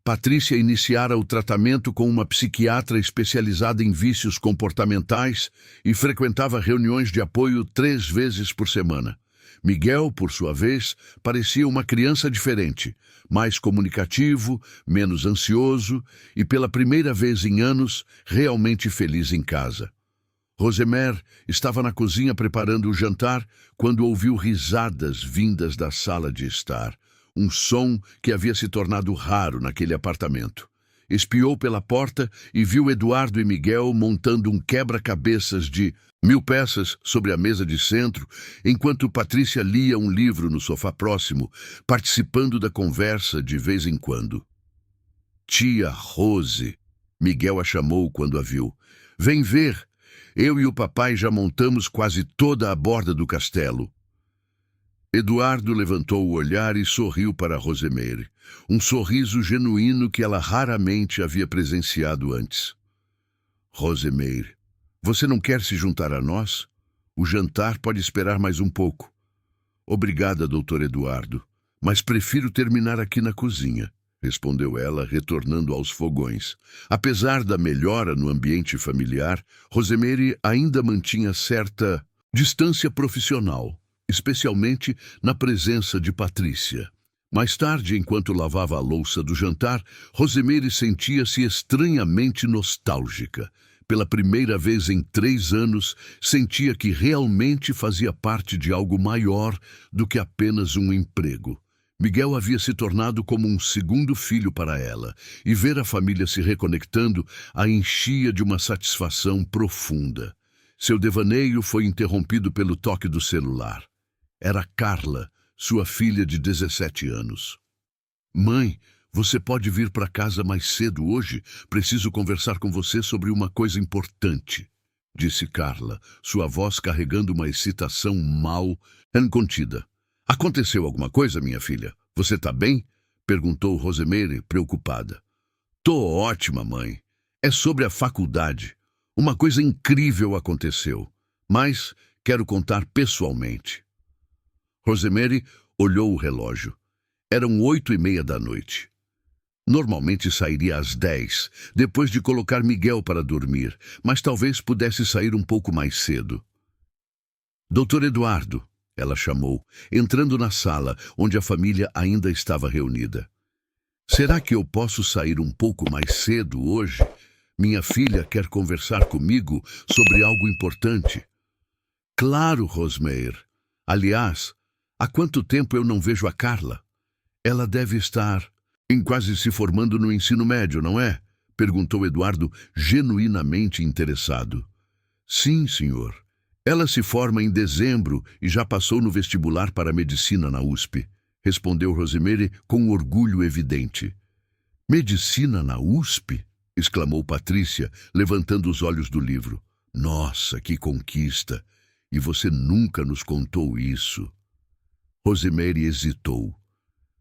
Patrícia iniciara o tratamento com uma psiquiatra especializada em vícios comportamentais e frequentava reuniões de apoio 3 vezes por semana. Miguel, por sua vez, parecia uma criança diferente, mais comunicativo, menos ansioso e, pela primeira vez em anos, realmente feliz em casa. Rosemary estava na cozinha preparando o jantar quando ouviu risadas vindas da sala de estar. Um som que havia se tornado raro naquele apartamento. Espiou pela porta e viu Eduardo e Miguel montando um quebra-cabeças de 1000 peças sobre a mesa de centro, enquanto Patrícia lia um livro no sofá próximo, participando da conversa de vez em quando. Tia Rose, Miguel a chamou quando a viu. Vem ver, eu e o papai já montamos quase toda a borda do castelo. Eduardo levantou o olhar e sorriu para Rosemary, um sorriso genuíno que ela raramente havia presenciado antes. Rosemary, você não quer se juntar a nós? O jantar pode esperar mais um pouco. Obrigada, doutor Eduardo, mas prefiro terminar aqui na cozinha, respondeu ela, retornando aos fogões. Apesar da melhora no ambiente familiar, Rosemary ainda mantinha certa distância profissional, especialmente na presença de Patrícia. Mais tarde, enquanto lavava a louça do jantar, Rosemary sentia-se estranhamente nostálgica. Pela primeira vez em 3 anos, sentia que realmente fazia parte de algo maior do que apenas um emprego. Miguel havia se tornado como um segundo filho para ela, e ver a família se reconectando a enchia de uma satisfação profunda. Seu devaneio foi interrompido pelo toque do celular. Era Carla, sua filha de 17 anos. Mãe, você pode vir para casa mais cedo hoje? Preciso conversar com você sobre uma coisa importante, disse Carla, sua voz carregando uma excitação mal contida. Aconteceu alguma coisa, minha filha? Você está bem? Perguntou Rosemary, preocupada. Tô ótima, mãe. É sobre a faculdade. Uma coisa incrível aconteceu, mas quero contar pessoalmente. Rosemary olhou o relógio. Eram 8:30 da noite. Normalmente sairia às 10, depois de colocar Miguel para dormir, mas talvez pudesse sair um pouco mais cedo. Doutor Eduardo, ela chamou, entrando na sala, onde a família ainda estava reunida. Será que eu posso sair um pouco mais cedo hoje? Minha filha quer conversar comigo sobre algo importante. Claro, Rosemary. Aliás, há quanto tempo eu não vejo a Carla? Ela deve estar quase se formando no ensino médio, não é? Perguntou Eduardo, genuinamente interessado. Sim, senhor. Ela se forma em dezembro e já passou no vestibular para medicina na USP, respondeu Rosemary com orgulho evidente. Medicina na USP? Exclamou Patrícia, levantando os olhos do livro. Nossa, que conquista! E você nunca nos contou isso. Rosemary hesitou.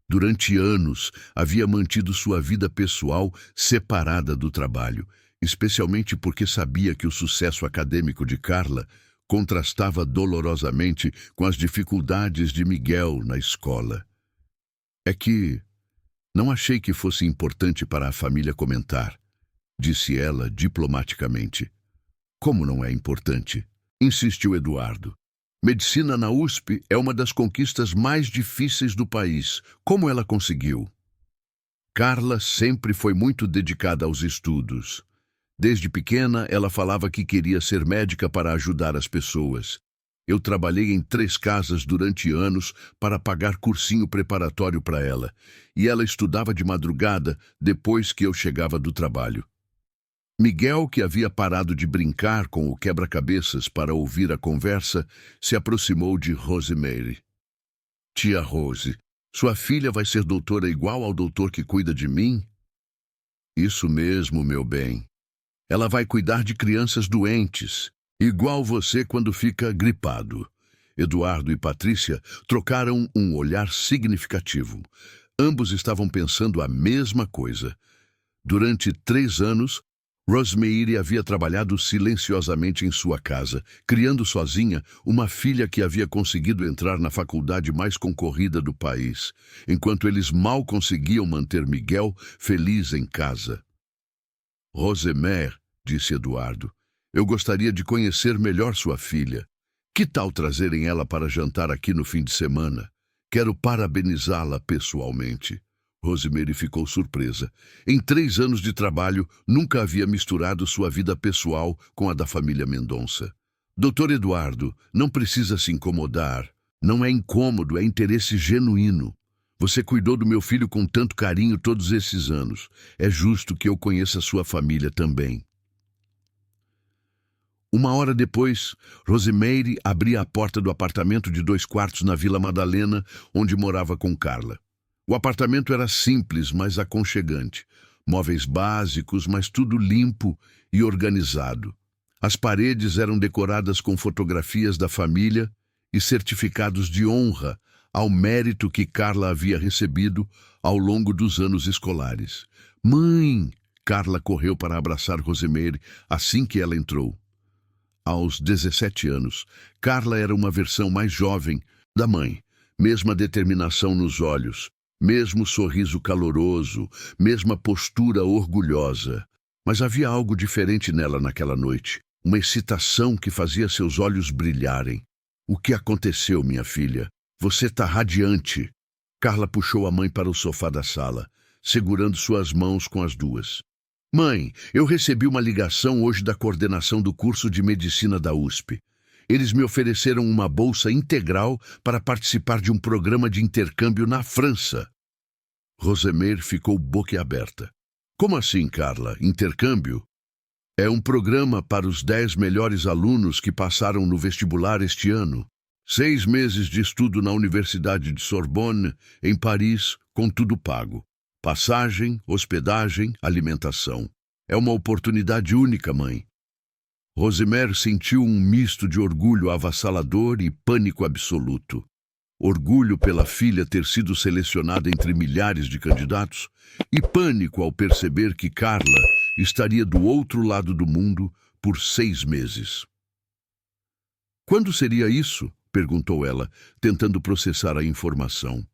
Durante anos, havia mantido sua vida pessoal separada do trabalho, especialmente porque sabia que o sucesso acadêmico de Carla contrastava dolorosamente com as dificuldades de Miguel na escola. É que não achei que fosse importante para a família comentar, disse ela diplomaticamente. Como não é importante? Insistiu Eduardo. Medicina na USP é uma das conquistas mais difíceis do país. Como ela conseguiu? Carla sempre foi muito dedicada aos estudos. Desde pequena, ela falava que queria ser médica para ajudar as pessoas. Eu trabalhei em 3 casas durante anos para pagar cursinho preparatório para ela, e ela estudava de madrugada depois que eu chegava do trabalho. Miguel, que havia parado de brincar com o quebra-cabeças para ouvir a conversa, se aproximou de Rosemary. Tia Rose, sua filha vai ser doutora igual ao doutor que cuida de mim? Isso mesmo, meu bem. Ela vai cuidar de crianças doentes, igual você quando fica gripado. Eduardo e Patrícia trocaram um olhar significativo. Ambos estavam pensando a mesma coisa. Durante 3 anos, Rosemary havia trabalhado silenciosamente em sua casa, criando sozinha uma filha que havia conseguido entrar na faculdade mais concorrida do país, enquanto eles mal conseguiam manter Miguel feliz em casa. Rosemary, disse Eduardo, eu gostaria de conhecer melhor sua filha. Que tal trazerem ela para jantar aqui no fim de semana? Quero parabenizá-la pessoalmente. Rosemary ficou surpresa. Em 3 anos de trabalho, nunca havia misturado sua vida pessoal com a da família Mendonça. Doutor Eduardo, não precisa se incomodar. Não é incômodo, é interesse genuíno. Você cuidou do meu filho com tanto carinho todos esses anos. É justo que eu conheça sua família também. 1 hora depois, Rosemary abria a porta do apartamento de 2 quartos na Vila Madalena, onde morava com Carla. O apartamento era simples, mas aconchegante. Móveis básicos, mas tudo limpo e organizado. As paredes eram decoradas com fotografias da família e certificados de honra ao mérito que Carla havia recebido ao longo dos anos escolares. Mãe! Carla correu para abraçar Rosemary assim que ela entrou. Aos 17 anos, Carla era uma versão mais jovem da mãe. Mesma determinação nos olhos, mesmo sorriso caloroso, mesma postura orgulhosa. Mas havia algo diferente nela naquela noite, uma excitação que fazia seus olhos brilharem. O que aconteceu, minha filha? Você está radiante. Carla puxou a mãe para o sofá da sala, segurando suas mãos com as duas. Mãe, eu recebi uma ligação hoje da coordenação do curso de medicina da USP. Eles me ofereceram uma bolsa integral para participar de um programa de intercâmbio na França. Rosemary ficou boquiaberta. Como assim, Carla? Intercâmbio? É um programa para os 10 melhores alunos que passaram no vestibular este ano. 6 meses de estudo na Universidade de Sorbonne, em Paris, com tudo pago. Passagem, hospedagem, alimentação. É uma oportunidade única, mãe. Rosemary sentiu um misto de orgulho avassalador e pânico absoluto. Orgulho pela filha ter sido selecionada entre milhares de candidatos e pânico ao perceber que Carla estaria do outro lado do mundo por 6 meses. Quando seria isso? Perguntou ela, tentando processar a informação.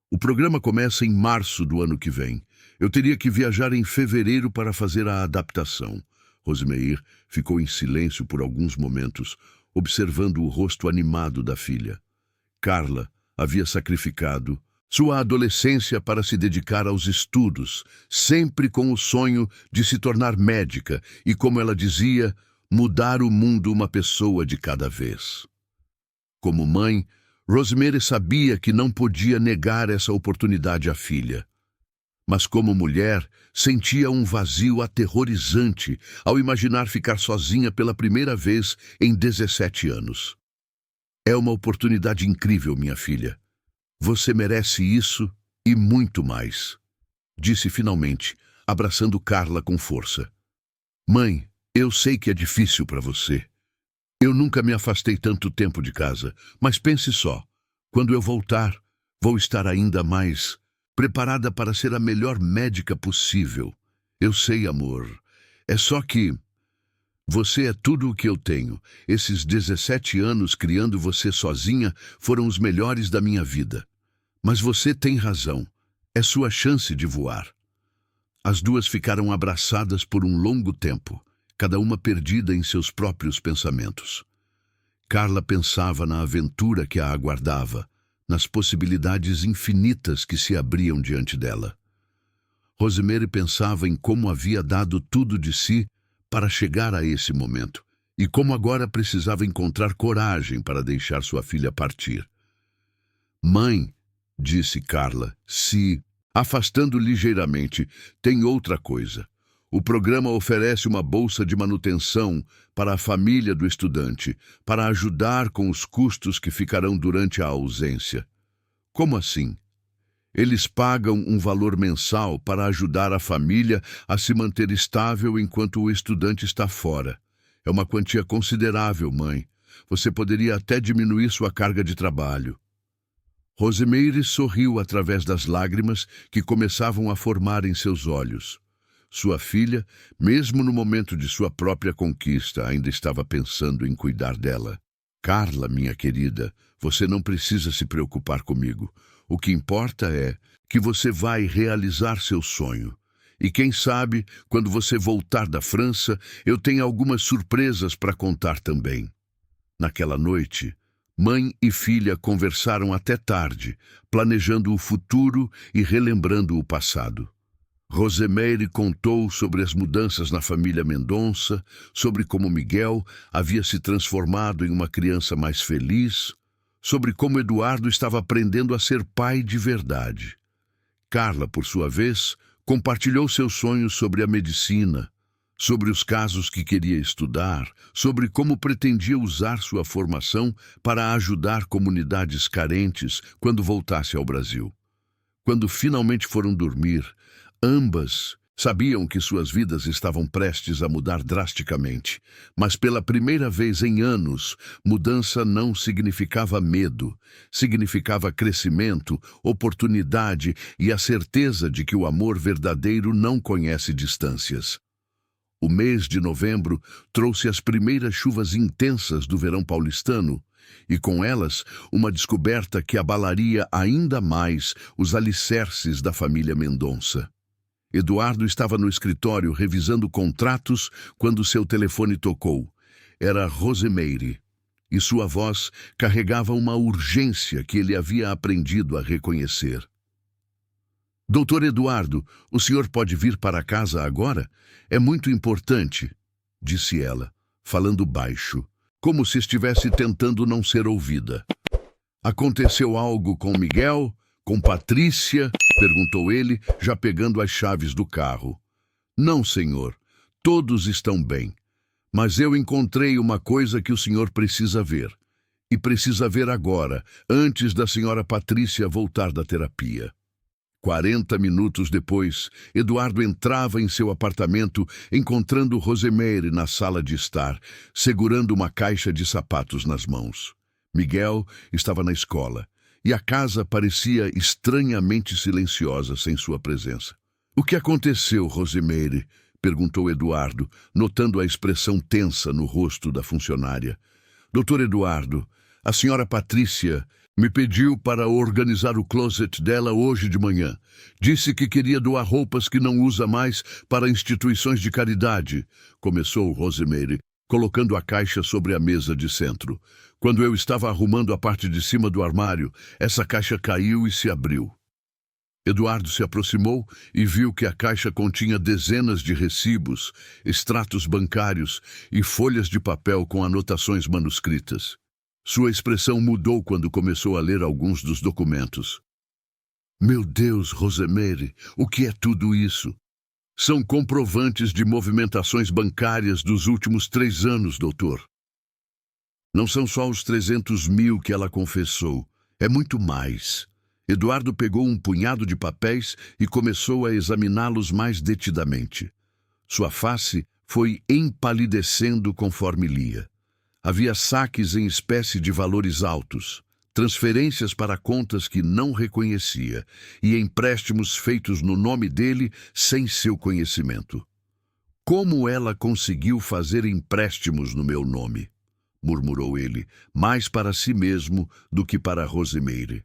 O programa começa em março do ano que vem. Eu teria que viajar em fevereiro para fazer a adaptação. Rosemary ficou em silêncio por alguns momentos, observando o rosto animado da filha. Carla havia sacrificado sua adolescência para se dedicar aos estudos, sempre com o sonho de se tornar médica e, como ela dizia, mudar o mundo uma pessoa de cada vez. Como mãe, Rosemary sabia que não podia negar essa oportunidade à filha. Mas como mulher, sentia um vazio aterrorizante ao imaginar ficar sozinha pela primeira vez em 17 anos. É uma oportunidade incrível, minha filha. Você merece isso e muito mais, disse finalmente, abraçando Carla com força. Mãe, eu sei que é difícil para você. Eu nunca me afastei tanto tempo de casa, mas pense só, quando eu voltar, vou estar ainda mais preparada para ser a melhor médica possível. Eu sei, amor. É só que você é tudo o que eu tenho. Esses 17 anos criando você sozinha foram os melhores da minha vida. Mas você tem razão. É sua chance de voar. As duas ficaram abraçadas por um longo tempo, cada uma perdida em seus próprios pensamentos. Carla pensava na aventura que a aguardava, nas possibilidades infinitas que se abriam diante dela. Rosemary pensava em como havia dado tudo de si para chegar a esse momento, e como agora precisava encontrar coragem para deixar sua filha partir. Mãe, disse Carla, se afastando ligeiramente, tem outra coisa. O programa oferece uma bolsa de manutenção para a família do estudante, para ajudar com os custos que ficarão durante a ausência. Como assim? Eles pagam um valor mensal para ajudar a família a se manter estável enquanto o estudante está fora. É uma quantia considerável, mãe. Você poderia até diminuir sua carga de trabalho. Rosemary sorriu através das lágrimas que começavam a formar em seus olhos. Sua filha, mesmo no momento de sua própria conquista, ainda estava pensando em cuidar dela. Carla, minha querida, você não precisa se preocupar comigo. O que importa é que você vai realizar seu sonho. E quem sabe, quando você voltar da França, eu tenho algumas surpresas para contar também. Naquela noite, mãe e filha conversaram até tarde, planejando o futuro e relembrando o passado. Rosemary contou sobre as mudanças na família Mendonça, sobre como Miguel havia se transformado em uma criança mais feliz, sobre como Eduardo estava aprendendo a ser pai de verdade. Carla, por sua vez, compartilhou seus sonhos sobre a medicina, sobre os casos que queria estudar, sobre como pretendia usar sua formação para ajudar comunidades carentes quando voltasse ao Brasil. Quando finalmente foram dormir, ambas sabiam que suas vidas estavam prestes a mudar drasticamente, mas pela primeira vez em anos, mudança não significava medo, significava crescimento, oportunidade e a certeza de que o amor verdadeiro não conhece distâncias. O mês de novembro trouxe as primeiras chuvas intensas do verão paulistano, e com elas uma descoberta que abalaria ainda mais os alicerces da família Mendonça. Eduardo estava no escritório revisando contratos quando seu telefone tocou. Era Rosemary, e sua voz carregava uma urgência que ele havia aprendido a reconhecer. Doutor Eduardo, o senhor pode vir para casa agora? É muito importante, disse ela, falando baixo, como se estivesse tentando não ser ouvida. Aconteceu algo com Miguel? Com Patrícia? Perguntou ele, já pegando as chaves do carro. Não, senhor. Todos estão bem. Mas eu encontrei uma coisa que o senhor precisa ver. E precisa ver agora, antes da senhora Patrícia voltar da terapia. 40 minutos depois, Eduardo entrava em seu apartamento, encontrando Rosemary na sala de estar, segurando uma caixa de sapatos nas mãos. Miguel estava na escola, e a casa parecia estranhamente silenciosa sem sua presença. "O que aconteceu, Rosemary?" perguntou Eduardo, notando a expressão tensa no rosto da funcionária. "Doutor Eduardo, a senhora Patrícia me pediu para organizar o closet dela hoje de manhã. Disse que queria doar roupas que não usa mais para instituições de caridade", começou Rosemary, colocando a caixa sobre a mesa de centro. "Quando eu estava arrumando a parte de cima do armário, essa caixa caiu e se abriu." Eduardo se aproximou e viu que a caixa continha dezenas de recibos, extratos bancários e folhas de papel com anotações manuscritas. Sua expressão mudou quando começou a ler alguns dos documentos. "Meu Deus, Rosemary, o que é tudo isso?" "São comprovantes de movimentações bancárias dos últimos 3 anos, doutor. Não são só os 300 mil que ela confessou, é muito mais." Eduardo pegou um punhado de papéis e começou a examiná-los mais detidamente. Sua face foi empalidecendo conforme lia. Havia saques em espécie de valores altos, transferências para contas que não reconhecia e empréstimos feitos no nome dele sem seu conhecimento. "Como ela conseguiu fazer empréstimos no meu nome?" murmurou ele, mais para si mesmo do que para Rosemary.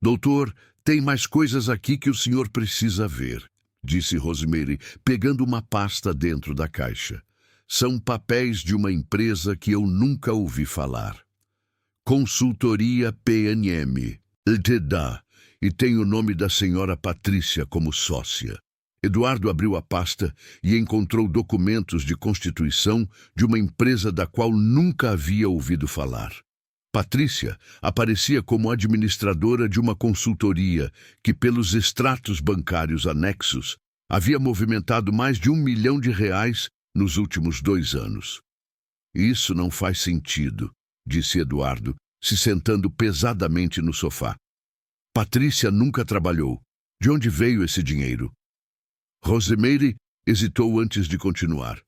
"Doutor, tem mais coisas aqui que o senhor precisa ver", disse Rosemary, pegando uma pasta dentro da caixa. "São papéis de uma empresa que eu nunca ouvi falar. Consultoria PNM, Ltda, e tem o nome da senhora Patrícia como sócia." Eduardo abriu a pasta e encontrou documentos de constituição de uma empresa da qual nunca havia ouvido falar. Patrícia aparecia como administradora de uma consultoria que, pelos extratos bancários anexos, havia movimentado mais de R$1 milhão nos últimos 2 anos. "Isso não faz sentido", disse Eduardo, se sentando pesadamente no sofá. "Patrícia nunca trabalhou. De onde veio esse dinheiro?" Rosemary hesitou antes de continuar.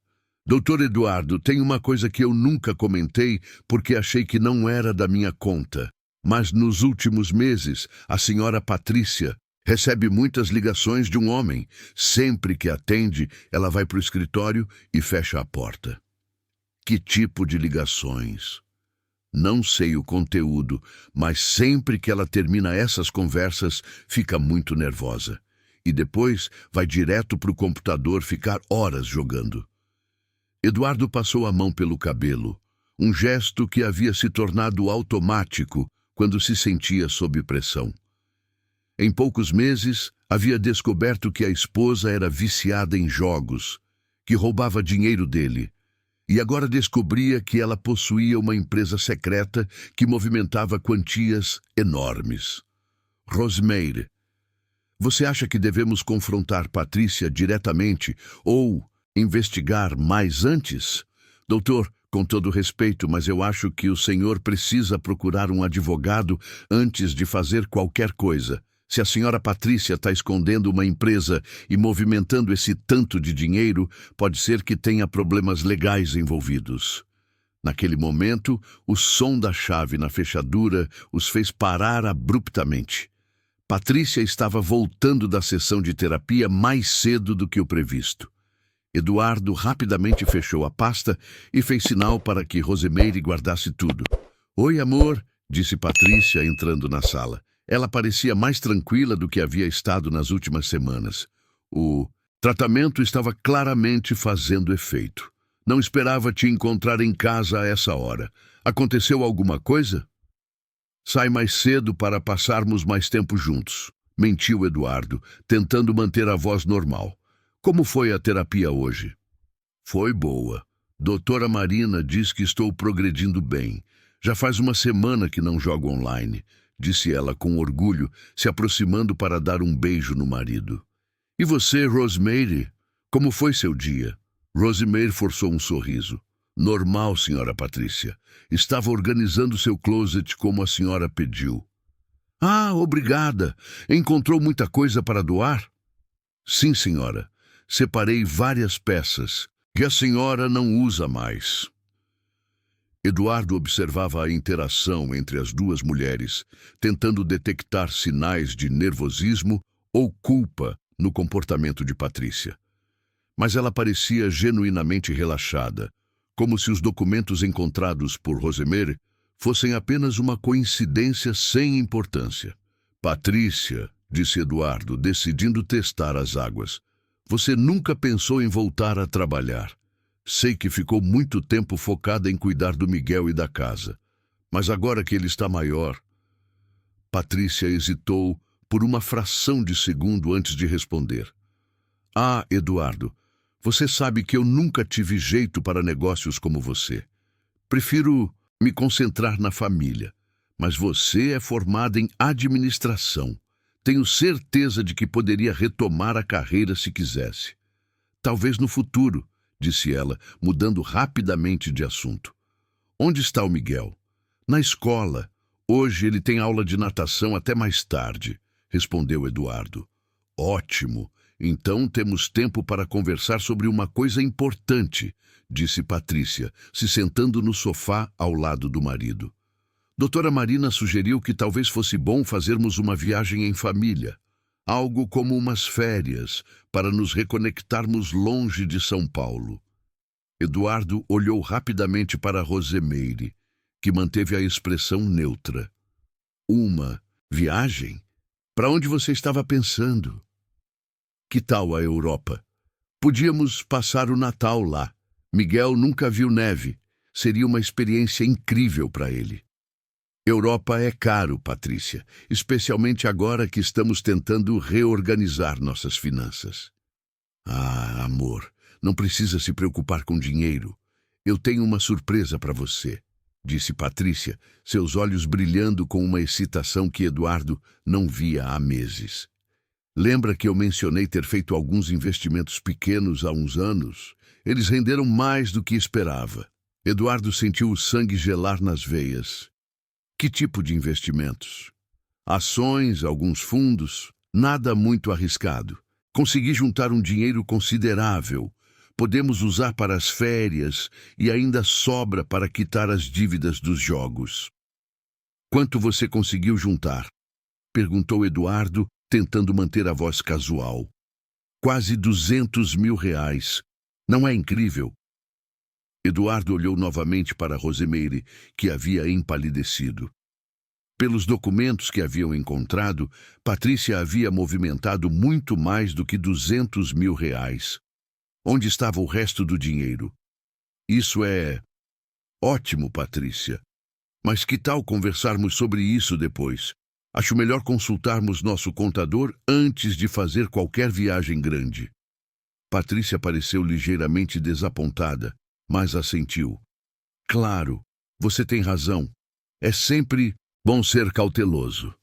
"Doutor Eduardo, tem uma coisa que eu nunca comentei porque achei que não era da minha conta. Mas nos últimos meses, a senhora Patrícia recebe muitas ligações de um homem. Sempre que atende, ela vai para o escritório e fecha a porta." "Que tipo de ligações?" "Não sei o conteúdo, mas sempre que ela termina essas conversas, fica muito nervosa. E depois vai direto para o computador ficar horas jogando." Eduardo passou a mão pelo cabelo, um gesto que havia se tornado automático quando se sentia sob pressão. Em poucos meses, havia descoberto que a esposa era viciada em jogos, que roubava dinheiro dele, e agora descobria que ela possuía uma empresa secreta que movimentava quantias enormes. "Rosemary, você acha que devemos confrontar Patrícia diretamente ou investigar mais antes?" "Doutor, com todo respeito, mas eu acho que o senhor precisa procurar um advogado antes de fazer qualquer coisa. Se a senhora Patrícia está escondendo uma empresa e movimentando esse tanto de dinheiro, pode ser que tenha problemas legais envolvidos." Naquele momento, o som da chave na fechadura os fez parar abruptamente. Patrícia estava voltando da sessão de terapia mais cedo do que o previsto. Eduardo rapidamente fechou a pasta e fez sinal para que Rosemary guardasse tudo. "Oi, amor", disse Patrícia, entrando na sala. Ela parecia mais tranquila do que havia estado nas últimas semanas. O tratamento estava claramente fazendo efeito. "Não esperava te encontrar em casa a essa hora. Aconteceu alguma coisa?" "Sai mais cedo para passarmos mais tempo juntos", mentiu Eduardo, tentando manter a voz normal. "Como foi a terapia hoje?" "Foi boa. Doutora Marina diz que estou progredindo bem. Já faz uma semana que não jogo online", disse ela com orgulho, se aproximando para dar um beijo no marido. "E você, Rosemary? Como foi seu dia?" Rosemary forçou um sorriso. Normal, senhora Patrícia. Estava organizando seu closet como a senhora pediu. Ah, obrigada. Encontrou muita coisa para doar? Sim, senhora. Separei várias peças que a senhora não usa mais. Eduardo observava a interação entre as duas mulheres, tentando detectar sinais de nervosismo ou culpa no comportamento de Patrícia. Mas ela parecia genuinamente relaxada, como se os documentos encontrados por Rosemary fossem apenas uma coincidência sem importância. Patrícia, disse Eduardo, decidindo testar as águas, você nunca pensou em voltar a trabalhar. Sei que ficou muito tempo focada em cuidar do Miguel e da casa, mas agora que ele está maior... Patrícia hesitou por uma fração de segundo antes de responder. Ah, Eduardo, você sabe que eu nunca tive jeito para negócios como você. Prefiro me concentrar na família, mas você é formada em administração. Tenho certeza de que poderia retomar a carreira se quisesse. Talvez no futuro, disse ela, mudando rapidamente de assunto. Onde está o Miguel? Na escola. Hoje ele tem aula de natação até mais tarde, respondeu Eduardo. Ótimo. Então temos tempo para conversar sobre uma coisa importante, disse Patrícia, se sentando no sofá ao lado do marido. Doutora Marina sugeriu que talvez fosse bom fazermos uma viagem em família, algo como umas férias, para nos reconectarmos longe de São Paulo. Eduardo olhou rapidamente para Rosemary, que manteve a expressão neutra. Uma viagem? Para onde você estava pensando? Que tal a Europa? Podíamos passar o Natal lá. Miguel nunca viu neve. Seria uma experiência incrível para ele. Europa é caro, Patrícia, especialmente agora que estamos tentando reorganizar nossas finanças. Ah, amor, não precisa se preocupar com dinheiro. Eu tenho uma surpresa para você, disse Patrícia, seus olhos brilhando com uma excitação que Eduardo não via há meses. Lembra que eu mencionei ter feito alguns investimentos pequenos há uns anos? Eles renderam mais do que esperava. Eduardo sentiu o sangue gelar nas veias. Que tipo de investimentos? Ações, alguns fundos, nada muito arriscado. Consegui juntar um dinheiro considerável. Podemos usar para as férias e ainda sobra para quitar as dívidas dos jogos. Quanto você conseguiu juntar? Perguntou Eduardo, tentando manter a voz casual. Quase R$200 mil. Não é incrível? Eduardo olhou novamente para Rosemary, que havia empalidecido. Pelos documentos que haviam encontrado, Patrícia havia movimentado muito mais do que R$200 mil. Onde estava o resto do dinheiro? Isso é... Ótimo, Patrícia. Mas que tal conversarmos sobre isso depois? Acho melhor consultarmos nosso contador antes de fazer qualquer viagem grande. Patrícia pareceu ligeiramente desapontada, mas assentiu. Claro, você tem razão. É sempre bom ser cauteloso.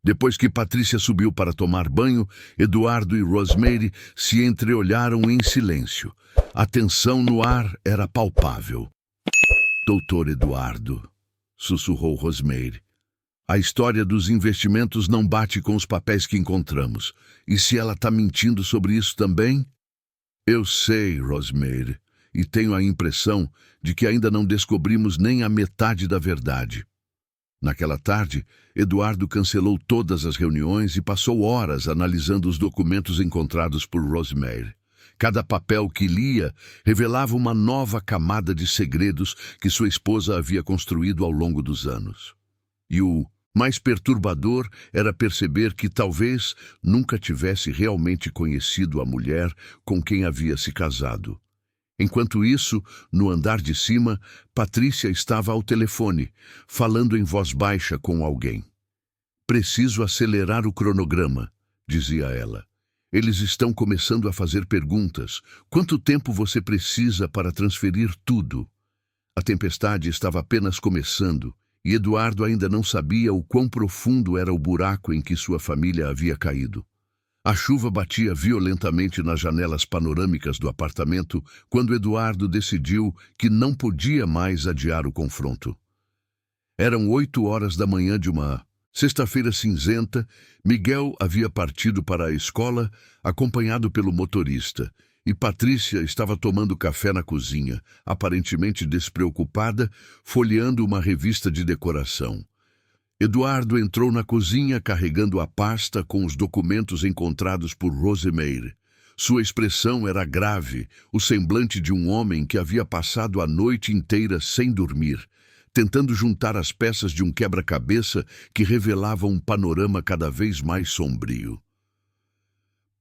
Depois que Patrícia subiu para tomar banho, Eduardo e Rosemary se entreolharam em silêncio. A tensão no ar era palpável. Doutor Eduardo, sussurrou Rosemary. A história dos investimentos não bate com os papéis que encontramos. E se ela está mentindo sobre isso também? Eu sei, Rosemary, e tenho a impressão de que ainda não descobrimos nem a metade da verdade. Naquela tarde, Eduardo cancelou todas as reuniões e passou horas analisando os documentos encontrados por Rosemary. Cada papel que lia revelava uma nova camada de segredos que sua esposa havia construído ao longo dos anos. E o mais perturbador era perceber que talvez nunca tivesse realmente conhecido a mulher com quem havia se casado. Enquanto isso, no andar de cima, Patrícia estava ao telefone, falando em voz baixa com alguém. Preciso acelerar o cronograma, dizia ela. Eles estão começando a fazer perguntas. Quanto tempo você precisa para transferir tudo? A tempestade estava apenas começando, e Eduardo ainda não sabia o quão profundo era o buraco em que sua família havia caído. A chuva batia violentamente nas janelas panorâmicas do apartamento quando Eduardo decidiu que não podia mais adiar o confronto. Eram 8 horas da manhã de uma sexta-feira cinzenta. Miguel havia partido para a escola, acompanhado pelo motorista, e Patrícia estava tomando café na cozinha, aparentemente despreocupada, folheando uma revista de decoração. Eduardo entrou na cozinha carregando a pasta com os documentos encontrados por Rosemary. Sua expressão era grave, o semblante de um homem que havia passado a noite inteira sem dormir, tentando juntar as peças de um quebra-cabeça que revelava um panorama cada vez mais sombrio.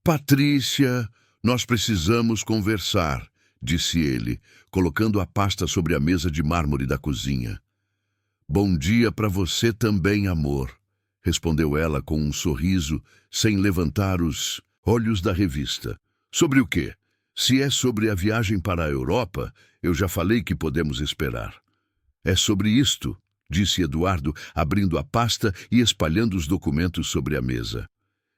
Patrícia, nós precisamos conversar, disse ele, colocando a pasta sobre a mesa de mármore da cozinha. Bom dia para você também, amor, respondeu ela com um sorriso, sem levantar os olhos da revista. Sobre o quê? Se é sobre a viagem para a Europa, eu já falei que podemos esperar. É sobre isto, disse Eduardo, abrindo a pasta e espalhando os documentos sobre a mesa.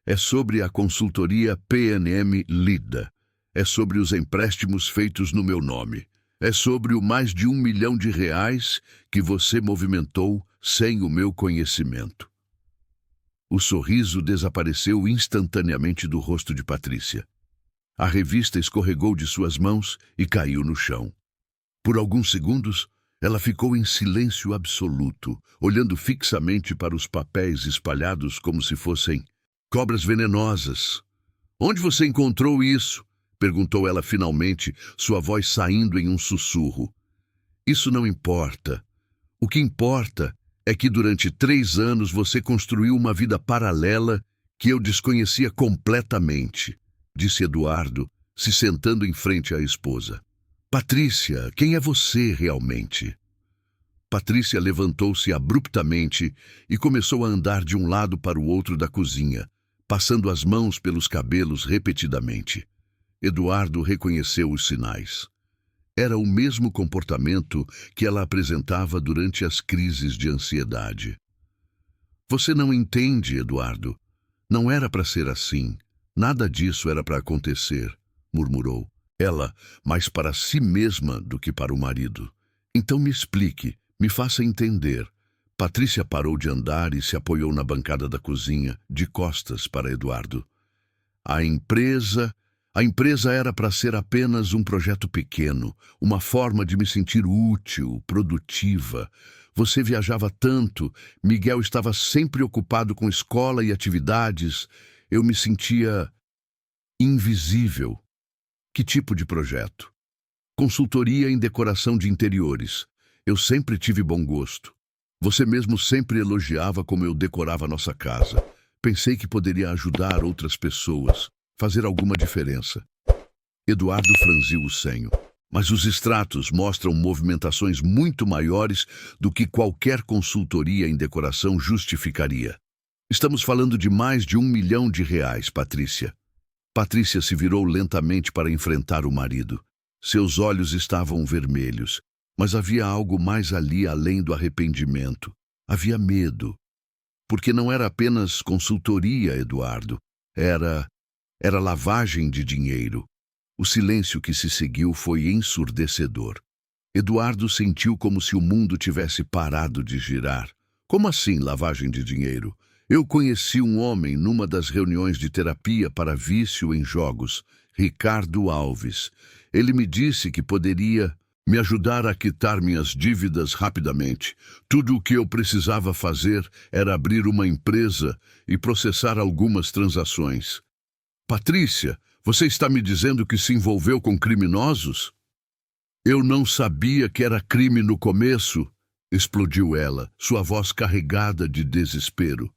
É sobre a consultoria PNM Lida. É sobre os empréstimos feitos no meu nome. É sobre o mais de R$1 milhão que você movimentou sem o meu conhecimento. O sorriso desapareceu instantaneamente do rosto de Patrícia. A revista escorregou de suas mãos e caiu no chão. Por alguns segundos, ela ficou em silêncio absoluto, olhando fixamente para os papéis espalhados como se fossem cobras venenosas. Onde você encontrou isso? Perguntou ela finalmente, sua voz saindo em um sussurro. Isso não importa. O que importa é que durante 3 anos você construiu uma vida paralela que eu desconhecia completamente, disse Eduardo, se sentando em frente à esposa. Patrícia, quem é você realmente? Patrícia levantou-se abruptamente e começou a andar de um lado para o outro da cozinha, passando as mãos pelos cabelos repetidamente. Eduardo reconheceu os sinais. Era o mesmo comportamento que ela apresentava durante as crises de ansiedade. Você não entende, Eduardo. Não era para ser assim. Nada disso era para acontecer, murmurou. Ela, mais para si mesma do que para o marido. Então me explique, me faça entender. Patrícia parou de andar e se apoiou na bancada da cozinha, de costas para Eduardo. A empresa era para ser apenas um projeto pequeno, uma forma de me sentir útil, produtiva. Você viajava tanto, Miguel estava sempre ocupado com escola e atividades. Eu me sentia invisível. Que tipo de projeto? Consultoria em decoração de interiores. Eu sempre tive bom gosto. Você mesmo sempre elogiava como eu decorava nossa casa. Pensei que poderia ajudar outras pessoas, fazer alguma diferença. Eduardo franziu o senho. Mas os extratos mostram movimentações muito maiores do que qualquer consultoria em decoração justificaria. Estamos falando de mais de R$1 milhão, Patrícia. Patrícia se virou lentamente para enfrentar o marido. Seus olhos estavam vermelhos, mas havia algo mais ali além do arrependimento. Havia medo. Porque não era apenas consultoria, Eduardo. Era lavagem de dinheiro. O silêncio que se seguiu foi ensurdecedor. Eduardo sentiu como se o mundo tivesse parado de girar. Como assim, lavagem de dinheiro? Eu conheci um homem numa das reuniões de terapia para vício em jogos, Ricardo Alves. Ele me disse que poderia me ajudar a quitar minhas dívidas rapidamente. Tudo o que eu precisava fazer era abrir uma empresa e processar algumas transações. Patrícia, você está me dizendo que se envolveu com criminosos? Eu não sabia que era crime no começo, explodiu ela, sua voz carregada de desespero.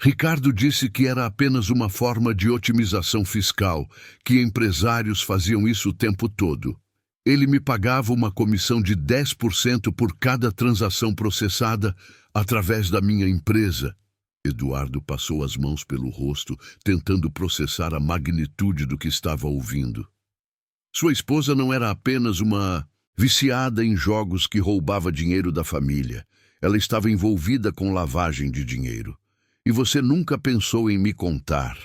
Ricardo disse que era apenas uma forma de otimização fiscal, que empresários faziam isso o tempo todo. Ele me pagava uma comissão de 10% por cada transação processada através da minha empresa. Eduardo passou as mãos pelo rosto, tentando processar a magnitude do que estava ouvindo. Sua esposa não era apenas uma viciada em jogos que roubava dinheiro da família. Ela estava envolvida com lavagem de dinheiro. E você nunca pensou em me contar.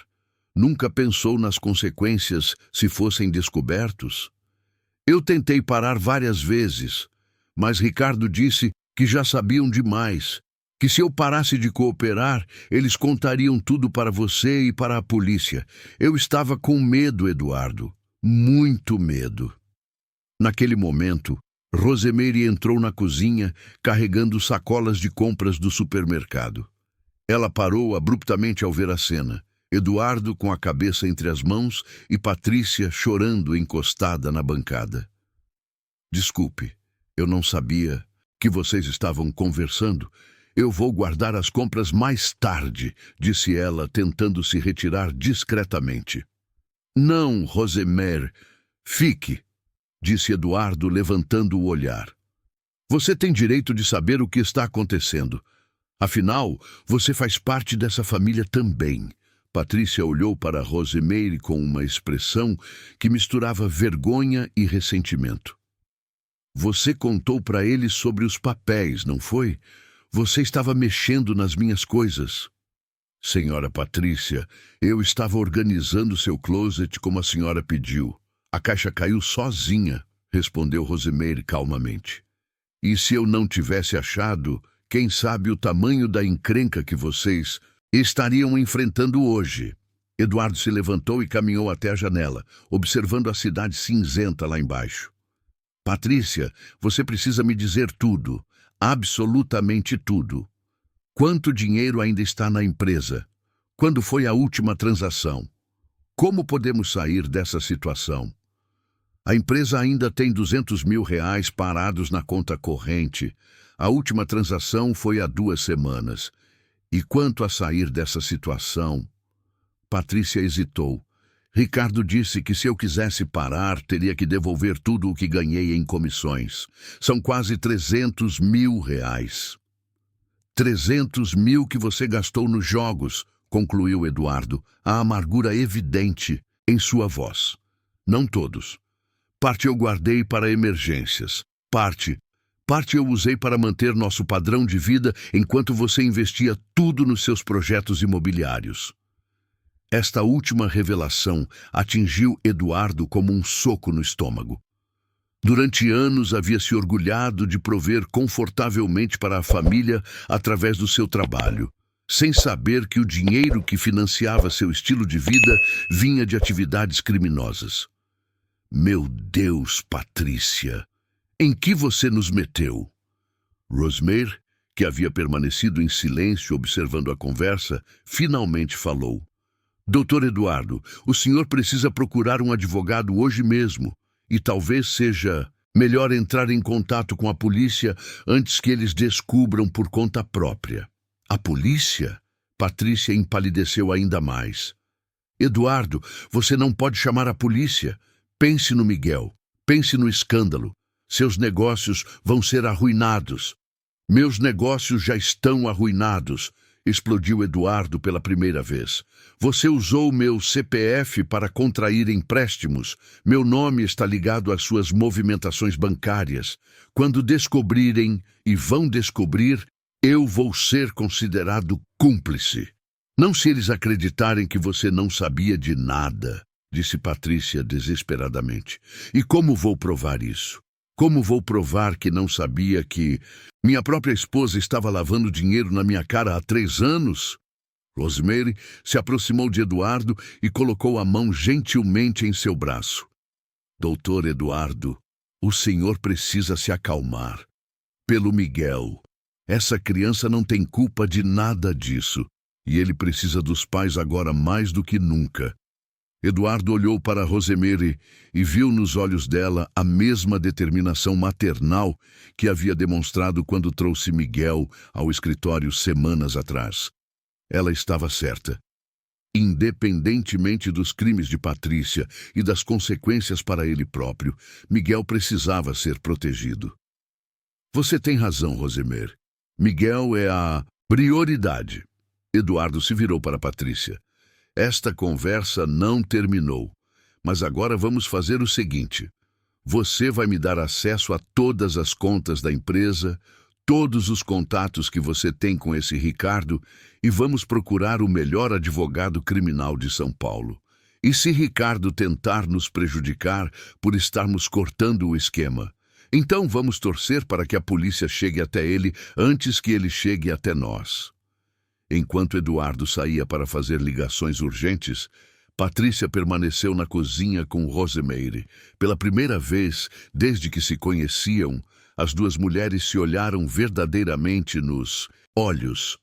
Nunca pensou nas consequências se fossem descobertos? Eu tentei parar várias vezes, mas Ricardo disse que já sabiam demais, que se eu parasse de cooperar, eles contariam tudo para você e para a polícia. Eu estava com medo, Eduardo, muito medo. Naquele momento, Rosemary entrou na cozinha carregando sacolas de compras do supermercado. Ela parou abruptamente ao ver a cena. Eduardo com a cabeça entre as mãos e Patrícia chorando encostada na bancada. Desculpe, eu não sabia que vocês estavam conversando. Eu vou guardar as compras mais tarde, disse ela, tentando se retirar discretamente. Não, Rosemary, fique, disse Eduardo, levantando o olhar. Você tem direito de saber o que está acontecendo. Afinal, você faz parte dessa família também. Patrícia olhou para Rosemary com uma expressão que misturava vergonha e ressentimento. Você contou para ele sobre os papéis, não foi? Você estava mexendo nas minhas coisas. Senhora Patrícia, eu estava organizando seu closet como a senhora pediu. A caixa caiu sozinha, respondeu Rosemary calmamente. E se eu não tivesse achado, quem sabe o tamanho da encrenca que vocês estariam enfrentando hoje. Eduardo se levantou e caminhou até a janela, observando a cidade cinzenta lá embaixo. Patrícia, você precisa me dizer tudo, absolutamente tudo. Quanto dinheiro ainda está na empresa? Quando foi a última transação? Como podemos sair dessa situação? A empresa ainda tem R$200 mil parados na conta corrente. A última transação foi há 2 semanas. E quanto a sair dessa situação? Patrícia hesitou. Ricardo disse que se eu quisesse parar, teria que devolver tudo o que ganhei em comissões. São quase R$300 mil. 300 mil que você gastou nos jogos, concluiu Eduardo, a amargura evidente em sua voz. Não todos. Parte eu guardei para emergências. Parte eu usei para manter nosso padrão de vida enquanto você investia tudo nos seus projetos imobiliários. Esta última revelação atingiu Eduardo como um soco no estômago. Durante anos havia se orgulhado de prover confortavelmente para a família através do seu trabalho, sem saber que o dinheiro que financiava seu estilo de vida vinha de atividades criminosas. Meu Deus, Patrícia! Em que você nos meteu? Rosemary, que havia permanecido em silêncio observando a conversa, finalmente falou. Doutor Eduardo, o senhor precisa procurar um advogado hoje mesmo, e talvez seja melhor entrar em contato com a polícia antes que eles descubram por conta própria. A polícia? Patrícia empalideceu ainda mais. Eduardo, você não pode chamar a polícia. Pense no Miguel. Pense no escândalo. Seus negócios vão ser arruinados. Meus negócios já estão arruinados, explodiu Eduardo pela primeira vez. Você usou meu CPF para contrair empréstimos. Meu nome está ligado às suas movimentações bancárias. Quando descobrirem, e vão descobrir, eu vou ser considerado cúmplice. Não se eles acreditarem que você não sabia de nada, disse Patrícia desesperadamente. E como vou provar isso? Como vou provar que não sabia que minha própria esposa estava lavando dinheiro na minha cara há 3 anos? Rosemary se aproximou de Eduardo e colocou a mão gentilmente em seu braço. Doutor Eduardo, o senhor precisa se acalmar. Pelo Miguel. Essa criança não tem culpa de nada disso, e ele precisa dos pais agora mais do que nunca. Eduardo olhou para Rosemary e viu nos olhos dela a mesma determinação maternal que havia demonstrado quando trouxe Miguel ao escritório semanas atrás. Ela estava certa. Independentemente dos crimes de Patrícia e das consequências para ele próprio, Miguel precisava ser protegido. Você tem razão, Rosemary. Miguel é a prioridade. Eduardo se virou para Patrícia. Esta conversa não terminou, mas agora vamos fazer o seguinte. Você vai me dar acesso a todas as contas da empresa, todos os contatos que você tem com esse Ricardo e vamos procurar o melhor advogado criminal de São Paulo. E se Ricardo tentar nos prejudicar por estarmos cortando o esquema, então vamos torcer para que a polícia chegue até ele antes que ele chegue até nós. Enquanto Eduardo saía para fazer ligações urgentes, Patrícia permaneceu na cozinha com Rosemeire. Pela primeira vez desde que se conheciam, as duas mulheres se olharam verdadeiramente nos olhos.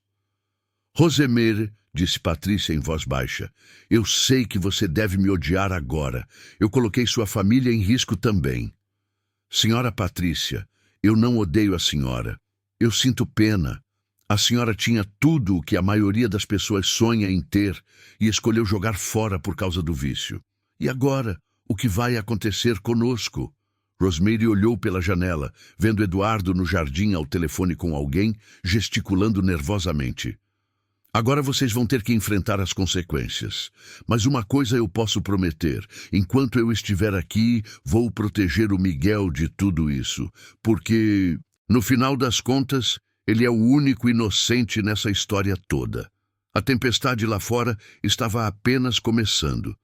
Rosemeire, disse Patrícia em voz baixa, eu sei que você deve me odiar agora. Eu coloquei sua família em risco também. Senhora Patrícia, eu não odeio a senhora. Eu sinto pena. A senhora tinha tudo o que a maioria das pessoas sonha em ter e escolheu jogar fora por causa do vício. E agora, o que vai acontecer conosco? Rosemeire olhou pela janela, vendo Eduardo no jardim ao telefone com alguém, gesticulando nervosamente. Agora vocês vão ter que enfrentar as consequências. Mas uma coisa eu posso prometer. Enquanto eu estiver aqui, vou proteger o Miguel de tudo isso. Porque, no final das contas, ele é o único inocente nessa história toda. A tempestade lá fora estava apenas começando.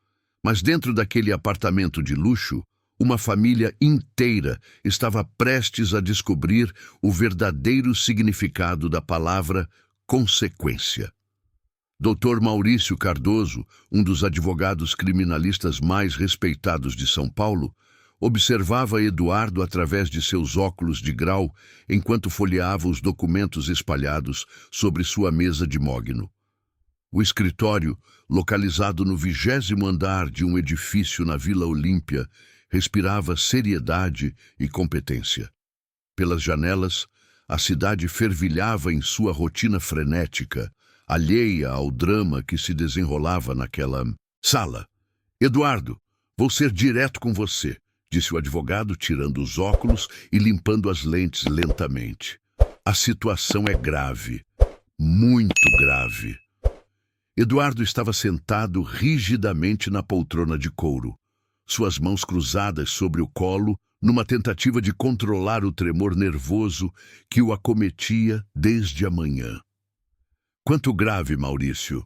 Mas dentro daquele apartamento de luxo, uma família inteira estava prestes a descobrir o verdadeiro significado da palavra consequência. Dr. Maurício Cardoso, um dos advogados criminalistas mais respeitados de São Paulo, observava Eduardo através de seus óculos de grau enquanto folheava os documentos espalhados sobre sua mesa de mogno. O escritório, localizado no 20º andar de um edifício na Vila Olímpia, respirava seriedade e competência. Pelas janelas, a cidade fervilhava em sua rotina frenética, alheia ao drama que se desenrolava naquela sala. Eduardo, vou ser direto com você, disse o advogado, tirando os óculos e limpando as lentes lentamente. A situação é grave, muito grave. Eduardo estava sentado rigidamente na poltrona de couro, suas mãos cruzadas sobre o colo, numa tentativa de controlar o tremor nervoso que o acometia desde a manhã. Quanto grave, Maurício?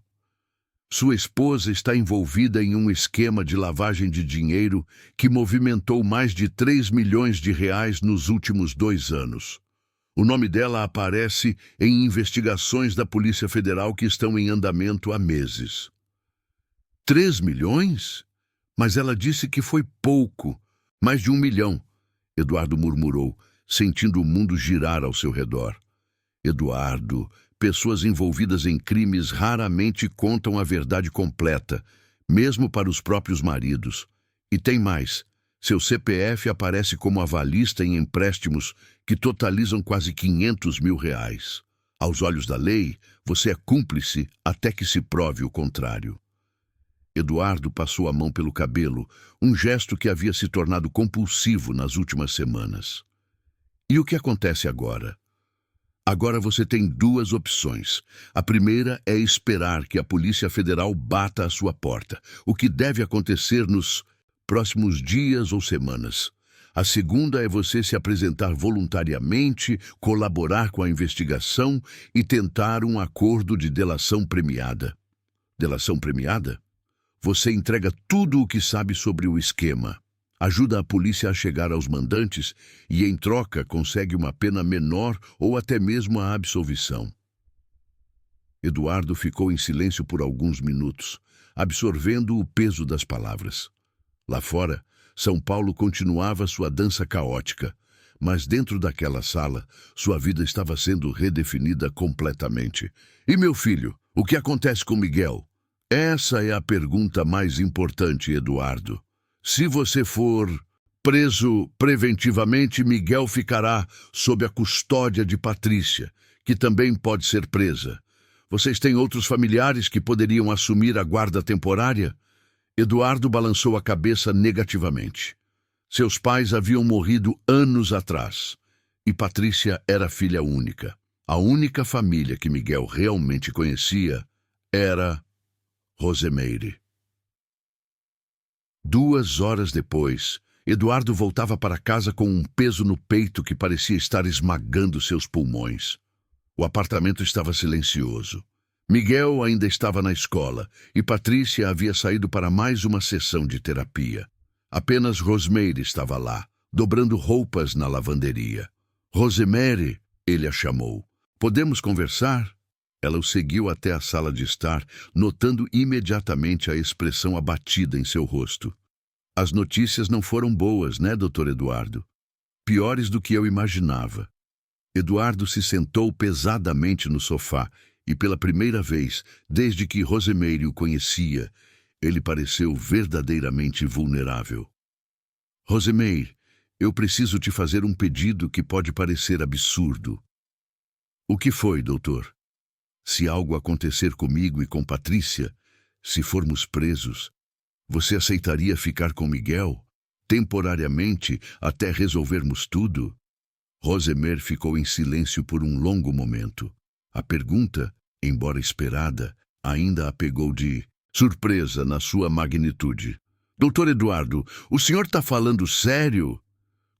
Sua esposa está envolvida em um esquema de lavagem de dinheiro que movimentou mais de 3 milhões de reais nos últimos 2 anos. O nome dela aparece em investigações da Polícia Federal que estão em andamento há meses. 3 milhões? Mas ela disse que foi pouco. Mais de 1 milhão, Eduardo murmurou, sentindo o mundo girar ao seu redor. Eduardo, pessoas envolvidas em crimes raramente contam a verdade completa, mesmo para os próprios maridos. E tem mais, seu CPF aparece como avalista em empréstimos que totalizam quase 500 mil reais. Aos olhos da lei, você é cúmplice até que se prove o contrário. Eduardo passou a mão pelo cabelo, um gesto que havia se tornado compulsivo nas últimas semanas. E o que acontece agora? Agora você tem 2 opções. A primeira é esperar que a Polícia Federal bata à sua porta, o que deve acontecer nos próximos dias ou semanas. A segunda é você se apresentar voluntariamente, colaborar com a investigação e tentar um acordo de delação premiada. Delação premiada? Você entrega tudo o que sabe sobre o esquema. Ajuda a polícia a chegar aos mandantes e, em troca, consegue uma pena menor ou até mesmo a absolvição. Eduardo ficou em silêncio por alguns minutos, absorvendo o peso das palavras. Lá fora, São Paulo continuava sua dança caótica, mas dentro daquela sala, sua vida estava sendo redefinida completamente. E meu filho, o que acontece com Miguel? Essa é a pergunta mais importante, Eduardo. Se você for preso preventivamente, Miguel ficará sob a custódia de Patrícia, que também pode ser presa. Vocês têm outros familiares que poderiam assumir a guarda temporária? Eduardo balançou a cabeça negativamente. Seus pais haviam morrido anos atrás, e Patrícia era filha única. A única família que Miguel realmente conhecia era Rosemeire. 2 horas depois, Eduardo voltava para casa com um peso no peito que parecia estar esmagando seus pulmões. O apartamento estava silencioso. Miguel ainda estava na escola e Patrícia havia saído para mais uma sessão de terapia. Apenas Rosemary estava lá, dobrando roupas na lavanderia. Rosemary, ele a chamou. Podemos conversar? Ela o seguiu até a sala de estar, notando imediatamente a expressão abatida em seu rosto. As notícias não foram boas, né, Dr. Eduardo? Piores do que eu imaginava. Eduardo se sentou pesadamente no sofá e, pela primeira vez, desde que Rosemary o conhecia, ele pareceu verdadeiramente vulnerável. Rosemary, eu preciso te fazer um pedido que pode parecer absurdo. O que foi, doutor? Se algo acontecer comigo e com Patrícia, se formos presos, você aceitaria ficar com Miguel, temporariamente, até resolvermos tudo? Rosemary ficou em silêncio por um longo momento. A pergunta, embora esperada, ainda a pegou de surpresa na sua magnitude. Doutor Eduardo, o senhor está falando sério?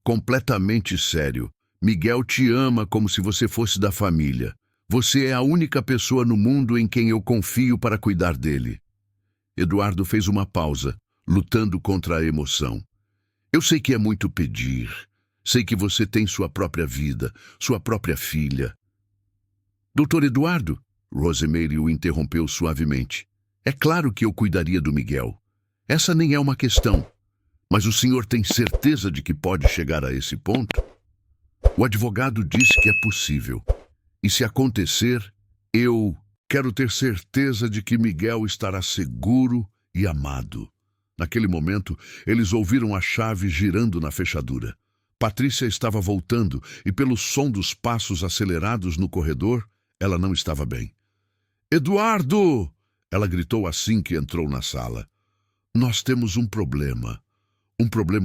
Completamente sério. Miguel te ama como se você fosse da família. Você é a única pessoa no mundo em quem eu confio para cuidar dele. Eduardo fez uma pausa, lutando contra a emoção. Eu sei que é muito pedir. Sei que você tem sua própria vida, sua própria filha. Doutor Eduardo, Rosemary o interrompeu suavemente. É claro que eu cuidaria do Miguel. Essa nem é uma questão. Mas o senhor tem certeza de que pode chegar a esse ponto? O advogado disse que é possível. E se acontecer, eu quero ter certeza de que Miguel estará seguro e amado. Naquele momento, eles ouviram a chave girando na fechadura. Patrícia estava voltando e, pelo som dos passos acelerados no corredor, ela não estava bem. Eduardo! Ela gritou assim que entrou na sala. Nós temos um problema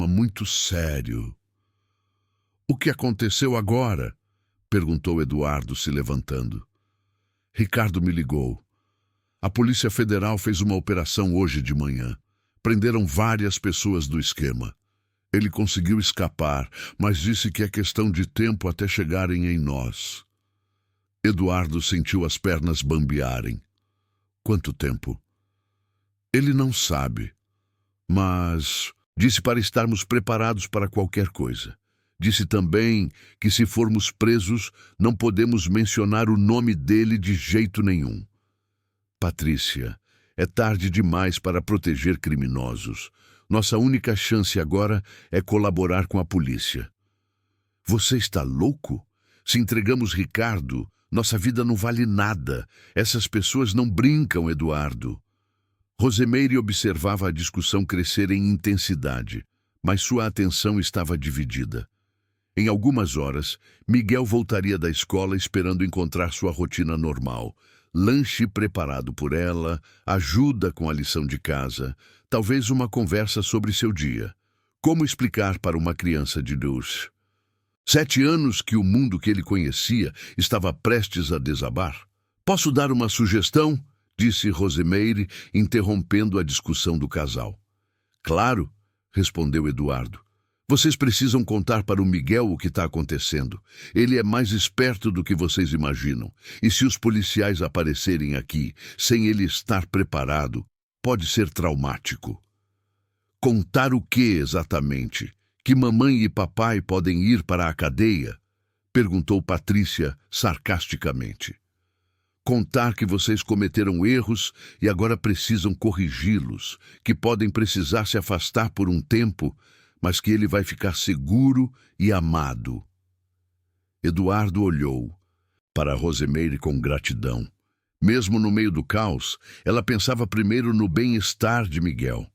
muito sério. O que aconteceu agora? Perguntou Eduardo, se levantando. Ricardo me ligou. A Polícia Federal fez uma operação hoje de manhã. Prenderam várias pessoas do esquema. Ele conseguiu escapar, mas disse que é questão de tempo até chegarem em nós. Eduardo sentiu as pernas bambearem. Quanto tempo? Ele não sabe, mas disse para estarmos preparados para qualquer coisa. Disse também que se formos presos, não podemos mencionar o nome dele de jeito nenhum. Patrícia, é tarde demais para proteger criminosos. Nossa única chance agora é colaborar com a polícia. Você está louco? Se entregamos Ricardo, nossa vida não vale nada. Essas pessoas não brincam, Eduardo. Rosemary observava a discussão crescer em intensidade, mas sua atenção estava dividida. Em algumas horas, Miguel voltaria da escola esperando encontrar sua rotina normal. Lanche preparado por ela, ajuda com a lição de casa, talvez uma conversa sobre seu dia. Como explicar para uma criança de 7 anos que o mundo que ele conhecia estava prestes a desabar? Posso dar uma sugestão? Disse Rosemary, interrompendo a discussão do casal. Claro, respondeu Eduardo. Vocês precisam contar para o Miguel o que está acontecendo. Ele é mais esperto do que vocês imaginam. E se os policiais aparecerem aqui, sem ele estar preparado, pode ser traumático. Contar o que exatamente? Que mamãe e papai podem ir para a cadeia? Perguntou Patrícia sarcasticamente. Contar que vocês cometeram erros e agora precisam corrigi-los, que podem precisar se afastar por um tempo, mas que ele vai ficar seguro e amado. Eduardo olhou para Rosemary com gratidão. Mesmo no meio do caos, ela pensava primeiro no bem-estar de Miguel.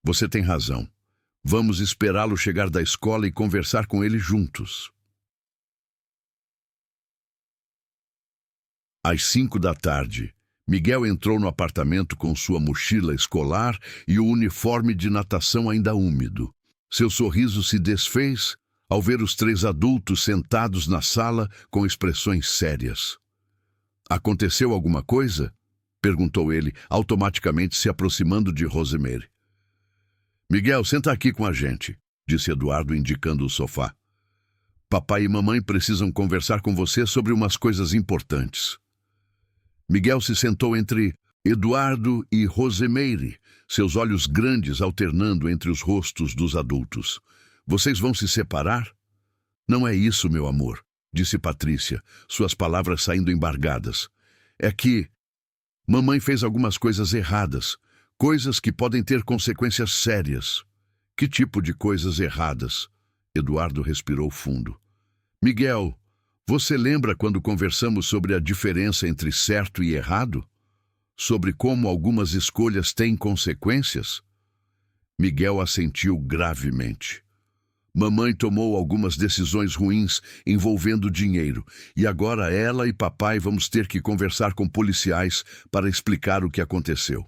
Você tem razão. Vamos esperá-lo chegar da escola e conversar com ele juntos. Às 5 da tarde, Miguel entrou no apartamento com sua mochila escolar e o uniforme de natação ainda úmido. Seu sorriso se desfez ao ver os 3 adultos sentados na sala com expressões sérias. Aconteceu alguma coisa? Perguntou ele, automaticamente se aproximando de Rosemary. Miguel, senta aqui com a gente. disse Eduardo, indicando o sofá. Papai e mamãe precisam conversar com você sobre umas coisas importantes. Miguel se sentou entre Eduardo e Rosemeire, seus olhos grandes alternando entre os rostos dos adultos. Vocês vão se separar? Não é isso, meu amor, disse Patrícia, suas palavras saindo embargadas. É que mamãe fez algumas coisas erradas, coisas que podem ter consequências sérias. Que tipo de coisas erradas? Eduardo respirou fundo. Miguel, você lembra quando conversamos sobre a diferença entre certo e errado? Sobre como algumas escolhas têm consequências? Miguel assentiu gravemente. Mamãe tomou algumas decisões ruins envolvendo dinheiro, e agora ela e papai vamos ter que conversar com policiais para explicar o que aconteceu.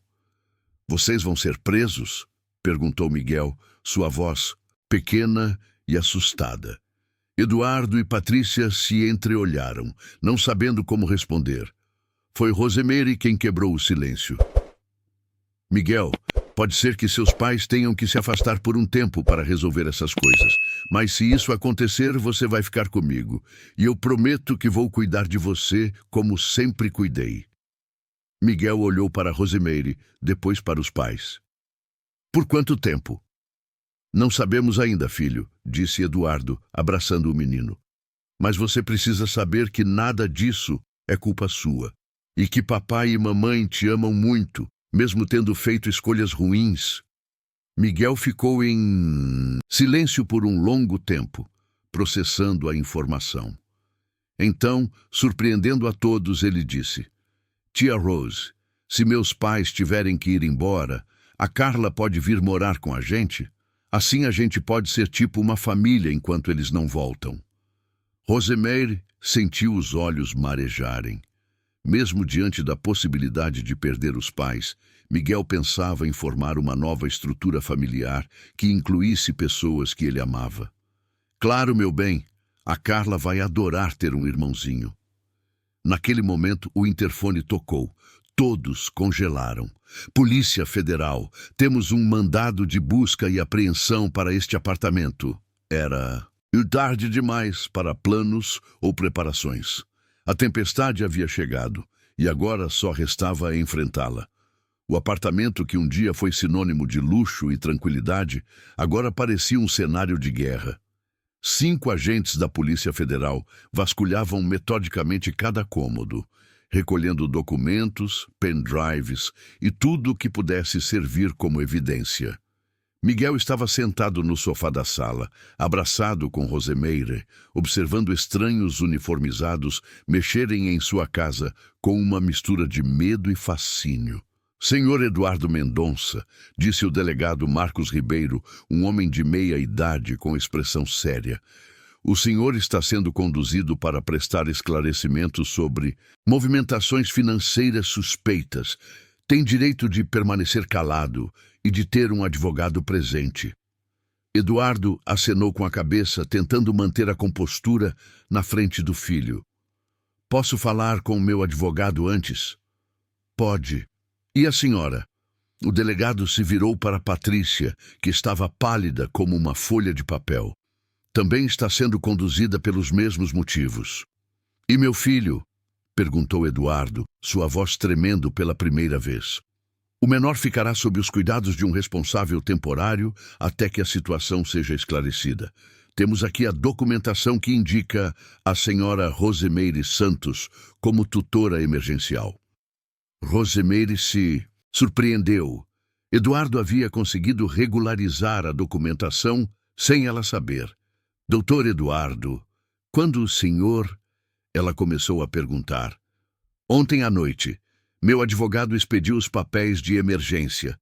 Vocês vão ser presos? Perguntou Miguel, sua voz pequena e assustada. Eduardo e Patrícia se entreolharam, não sabendo como responder. Foi Rosemeire quem quebrou o silêncio. Miguel, pode ser que seus pais tenham que se afastar por um tempo para resolver essas coisas, mas se isso acontecer, você vai ficar comigo, e eu prometo que vou cuidar de você como sempre cuidei. Miguel olhou para Rosemeire, depois para os pais. Por quanto tempo? Não sabemos ainda, filho, disse Eduardo, abraçando o menino. Mas você precisa saber que nada disso é culpa sua, e que papai e mamãe te amam muito, mesmo tendo feito escolhas ruins. Miguel ficou em silêncio por um longo tempo, processando a informação. Então, surpreendendo a todos, ele disse: Tia Rose, se meus pais tiverem que ir embora, a Carla pode vir morar com a gente? Assim a gente pode ser tipo uma família enquanto eles não voltam. Rosemeire sentiu os olhos marejarem. Mesmo diante da possibilidade de perder os pais, Miguel pensava em formar uma nova estrutura familiar que incluísse pessoas que ele amava. Claro, meu bem, a Carla vai adorar ter um irmãozinho. Naquele momento, o interfone tocou. Todos congelaram. Polícia Federal, temos um mandado de busca e apreensão para este apartamento. Era tarde demais para planos ou preparações. A tempestade havia chegado, e agora só restava enfrentá-la. O apartamento que um dia foi sinônimo de luxo e tranquilidade, agora parecia um cenário de guerra. 5 agentes da Polícia Federal vasculhavam metodicamente cada cômodo, recolhendo documentos, pendrives e tudo o que pudesse servir como evidência. Miguel estava sentado no sofá da sala, abraçado com Rosemeire, observando estranhos uniformizados mexerem em sua casa com uma mistura de medo e fascínio. Senhor Eduardo Mendonça, disse o delegado Marcos Ribeiro, um homem de meia idade com expressão séria. O senhor está sendo conduzido para prestar esclarecimentos sobre movimentações financeiras suspeitas. Tem direito de permanecer calado e de ter um advogado presente. Eduardo acenou com a cabeça, tentando manter a compostura na frente do filho. Posso falar com o meu advogado antes? Pode. E a senhora? O delegado se virou para Patrícia, que estava pálida como uma folha de papel. Também está sendo conduzida pelos mesmos motivos. E meu filho? Perguntou Eduardo, sua voz tremendo pela primeira vez. O menor ficará sob os cuidados de um responsável temporário até que a situação seja esclarecida. Temos aqui a documentação que indica a senhora Rosemeire Santos como tutora emergencial. Rosemeire se surpreendeu. Eduardo havia conseguido regularizar a documentação sem ela saber. Doutor Eduardo, quando o senhor... Ela começou a perguntar. Ontem à noite, meu advogado expediu os papéis de emergência,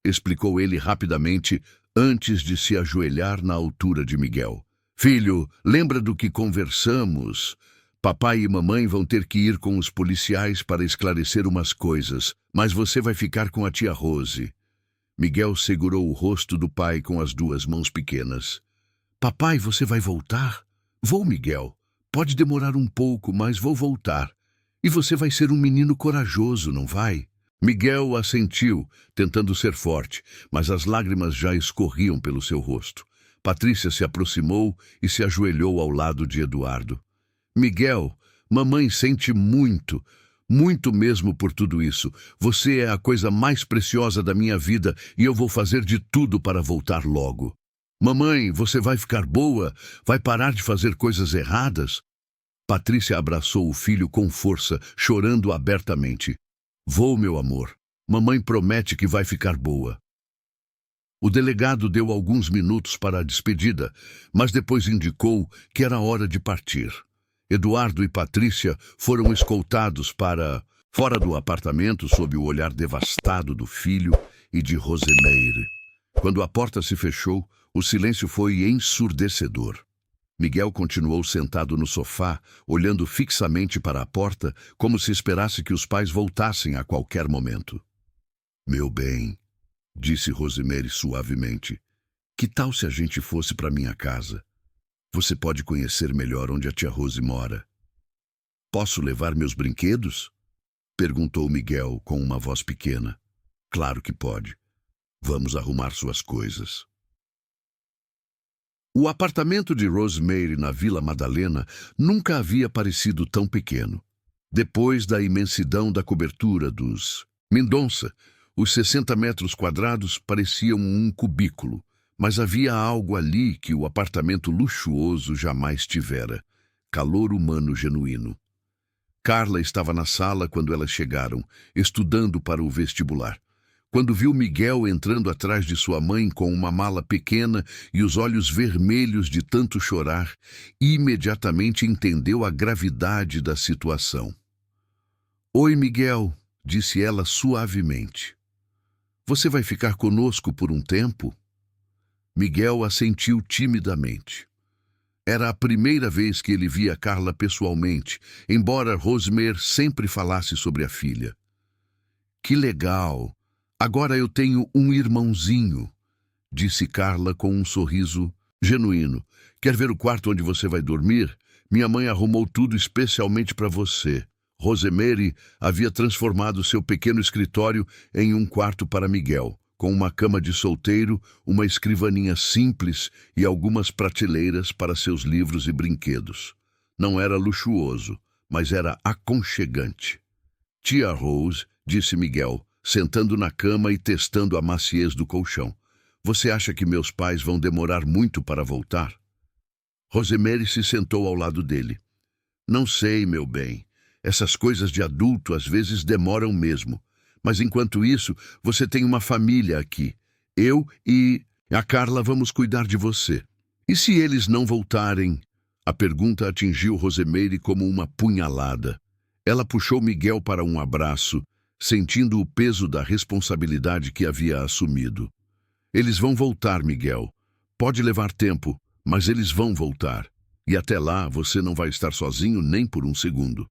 explicou ele rapidamente antes de se ajoelhar na altura de Miguel. Filho, lembra do que conversamos? Papai e mamãe vão ter que ir com os policiais para esclarecer umas coisas, mas você vai ficar com a tia Rose. Miguel segurou o rosto do pai com as 2 mãos pequenas. Papai, você vai voltar? Vou, Miguel. Pode demorar um pouco, mas vou voltar. E você vai ser um menino corajoso, não vai? Miguel assentiu, tentando ser forte, mas as lágrimas já escorriam pelo seu rosto. Patrícia se aproximou e se ajoelhou ao lado de Eduardo. Miguel, mamãe sente muito, muito mesmo por tudo isso. Você é a coisa mais preciosa da minha vida e eu vou fazer de tudo para voltar logo. Mamãe, você vai ficar boa? Vai parar de fazer coisas erradas? Patrícia abraçou o filho com força, chorando abertamente. Vou, meu amor. Mamãe promete que vai ficar boa. O delegado deu alguns minutos para a despedida, mas depois indicou que era hora de partir. Eduardo e Patrícia foram escoltados para fora do apartamento sob o olhar devastado do filho e de Rosemeire. Quando a porta se fechou, o silêncio foi ensurdecedor. Miguel continuou sentado no sofá, olhando fixamente para a porta, como se esperasse que os pais voltassem a qualquer momento. Meu bem, disse Rosemeire suavemente, que tal se a gente fosse para minha casa? Você pode conhecer melhor onde a tia Rose mora. Posso levar meus brinquedos? Perguntou Miguel com uma voz pequena. Claro que pode. Vamos arrumar suas coisas. O apartamento de Rosemeire na Vila Madalena nunca havia parecido tão pequeno. Depois da imensidão da cobertura dos Mendonça, os 60 metros quadrados pareciam um cubículo, mas havia algo ali que o apartamento luxuoso jamais tivera: calor humano genuíno. Carla estava na sala quando elas chegaram, estudando para o vestibular. Quando viu Miguel entrando atrás de sua mãe com uma mala pequena e os olhos vermelhos de tanto chorar, imediatamente entendeu a gravidade da situação. Oi, Miguel, disse ela suavemente. Você vai ficar conosco por um tempo? Miguel assentiu timidamente. Era a primeira vez que ele via Carla pessoalmente, embora Rosemeire sempre falasse sobre a filha. Que legal! Agora eu tenho um irmãozinho, disse Carla com um sorriso genuíno. Quer ver o quarto onde você vai dormir? Minha mãe arrumou tudo especialmente para você. Rosemeire havia transformado seu pequeno escritório em um quarto para Miguel, com uma cama de solteiro, uma escrivaninha simples e algumas prateleiras para seus livros e brinquedos. Não era luxuoso, mas era aconchegante. Tia Rose, disse Miguel, sentando na cama e testando a maciez do colchão. Você acha que meus pais vão demorar muito para voltar? Rosemeire se sentou ao lado dele. Não sei, meu bem. Essas coisas de adulto às vezes demoram mesmo. Mas enquanto isso, você tem uma família aqui. Eu e a Carla vamos cuidar de você. E se eles não voltarem? A pergunta atingiu Rosemeire como uma punhalada. Ela puxou Miguel para um abraço, sentindo o peso da responsabilidade que havia assumido. Eles vão voltar, Miguel. Pode levar tempo, mas eles vão voltar. E até lá você não vai estar sozinho nem por um segundo.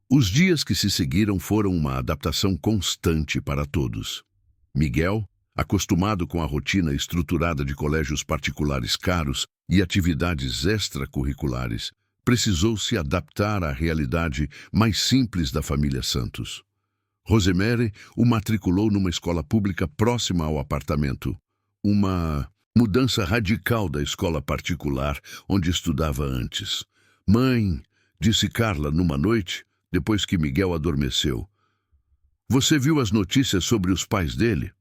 Os dias que se seguiram foram uma adaptação constante para todos. Miguel, acostumado com a rotina estruturada de colégios particulares caros e atividades extracurriculares, precisou se adaptar à realidade mais simples da família Santos. Rosemeire o matriculou numa escola pública próxima ao apartamento, uma mudança radical da escola particular onde estudava antes. Mãe, disse Carla numa noite, depois que Miguel adormeceu, você viu as notícias sobre os pais dele?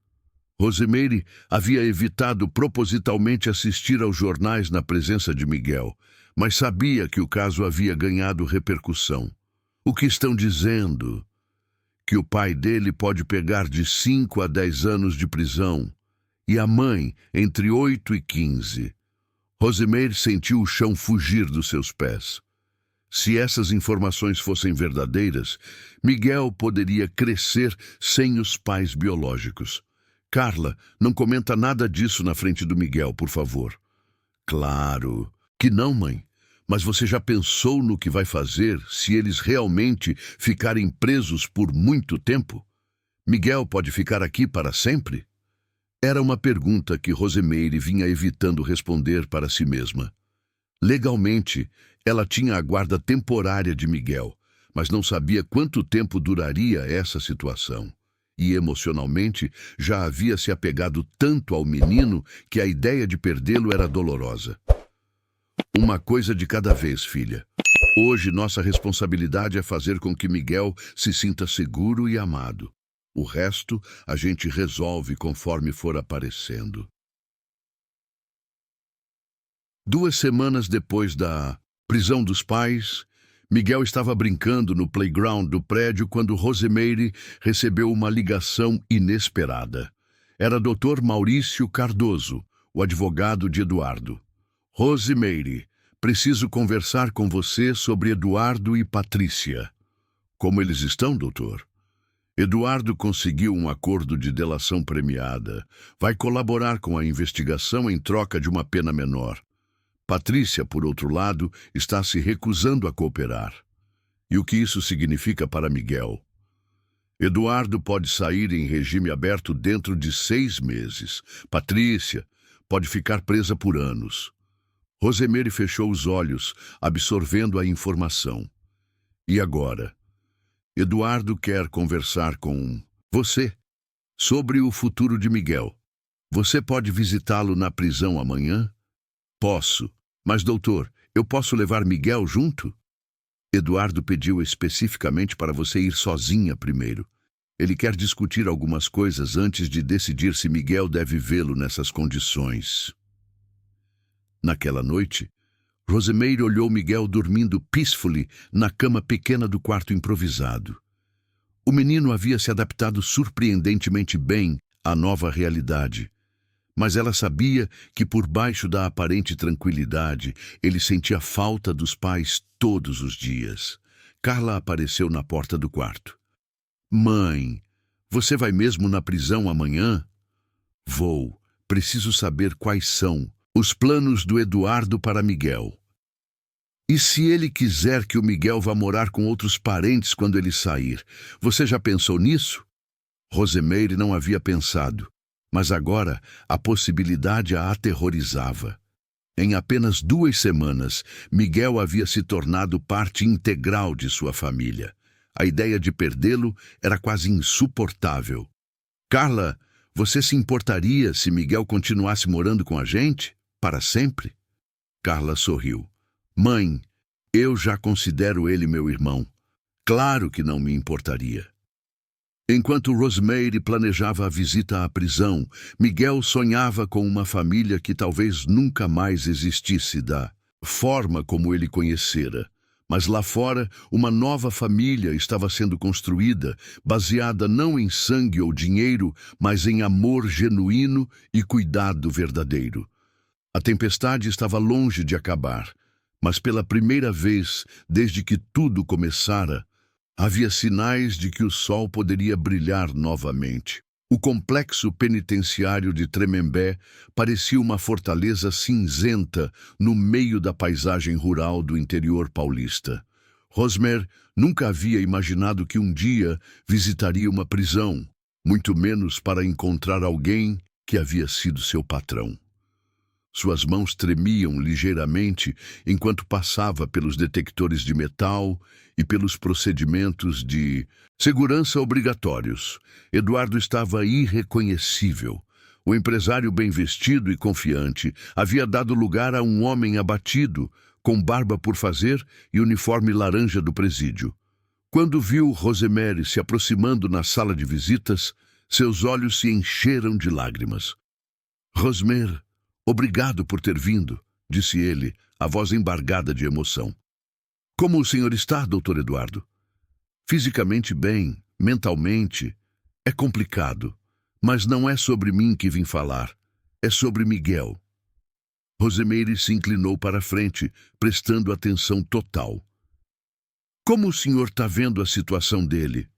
Rosemeire havia evitado propositalmente assistir aos jornais na presença de Miguel, mas sabia que o caso havia ganhado repercussão. O que estão dizendo? Que o pai dele pode pegar de 5 a 10 anos de prisão, e a mãe entre 8 e 15. Rosemeire sentiu o chão fugir dos seus pés. Se essas informações fossem verdadeiras, Miguel poderia crescer sem os pais biológicos. Carla, não comenta nada disso na frente do Miguel, por favor. Claro que não, mãe. Mas você já pensou no que vai fazer se eles realmente ficarem presos por muito tempo? Miguel pode ficar aqui para sempre? Era uma pergunta que Rosemeire vinha evitando responder para si mesma. Legalmente, ela tinha a guarda temporária de Miguel, mas não sabia quanto tempo duraria essa situação. e emocionalmente já havia se apegado tanto ao menino que a ideia de perdê-lo era dolorosa. Uma coisa de cada vez, filha. Hoje nossa responsabilidade é fazer com que Miguel se sinta seguro e amado. O resto a gente resolve conforme for aparecendo. 2 semanas depois da prisão dos pais, Miguel estava brincando no playground do prédio quando Rosemary recebeu uma ligação inesperada. Era Dr. Maurício Cardoso, o advogado de Eduardo. Rosemary, preciso conversar com você sobre Eduardo e Patrícia. Como eles estão, doutor? Eduardo conseguiu um acordo de delação premiada. Vai colaborar com a investigação em troca de uma pena menor. Patrícia, por outro lado, está se recusando a cooperar. E o que isso significa para Miguel? Eduardo pode sair em regime aberto dentro de 6 meses. Patrícia pode ficar presa por anos. Rosemary fechou os olhos, absorvendo a informação. E agora? Eduardo quer conversar com você sobre o futuro de Miguel. Você pode visitá-lo na prisão amanhã? Posso. Mas, doutor, eu posso levar Miguel junto? Eduardo pediu especificamente para você ir sozinha primeiro. Ele quer discutir algumas coisas antes de decidir se Miguel deve vê-lo nessas condições. Naquela noite, Rosemary olhou Miguel dormindo peacefully na cama pequena do quarto improvisado. O menino havia se adaptado surpreendentemente bem à nova realidade. Mas ela sabia que por baixo da aparente tranquilidade, ele sentia falta dos pais todos os dias. Carla apareceu na porta do quarto. Mãe, você vai mesmo na prisão amanhã? Vou. Preciso saber quais são os planos do Eduardo para Miguel. E se ele quiser que o Miguel vá morar com outros parentes quando ele sair? Você já pensou nisso? Rosemary não havia pensado. Mas agora a possibilidade a aterrorizava. Em apenas 2 semanas, Miguel havia se tornado parte integral de sua família. A ideia de perdê-lo era quase insuportável. Carla, você se importaria se Miguel continuasse morando com a gente? Para sempre? Carla sorriu. Mãe, eu já considero ele meu irmão. Claro que não me importaria. Enquanto Rosemary planejava a visita à prisão, Miguel sonhava com uma família que talvez nunca mais existisse da forma como ele conhecera. Mas lá fora, uma nova família estava sendo construída, baseada não em sangue ou dinheiro, mas em amor genuíno e cuidado verdadeiro. A tempestade estava longe de acabar, mas pela primeira vez, desde que tudo começara, havia sinais de que o sol poderia brilhar novamente. O complexo penitenciário de Tremembé parecia uma fortaleza cinzenta no meio da paisagem rural do interior paulista. Rosemary nunca havia imaginado que um dia visitaria uma prisão, muito menos para encontrar alguém que havia sido seu patrão. Suas mãos tremiam ligeiramente enquanto passava pelos detectores de metal e pelos procedimentos de segurança obrigatórios. Eduardo estava irreconhecível. O empresário bem vestido e confiante havia dado lugar a um homem abatido, com barba por fazer e uniforme laranja do presídio. Quando viu Rosemary se aproximando na sala de visitas, seus olhos se encheram de lágrimas. Rosemary, obrigado por ter vindo, disse ele, a voz embargada de emoção. Como o senhor está, doutor Eduardo? Fisicamente bem, mentalmente. É complicado, mas não é sobre mim que vim falar. É sobre Miguel. Rosemary se inclinou para a frente, prestando atenção total. Como o senhor está vendo a situação dele?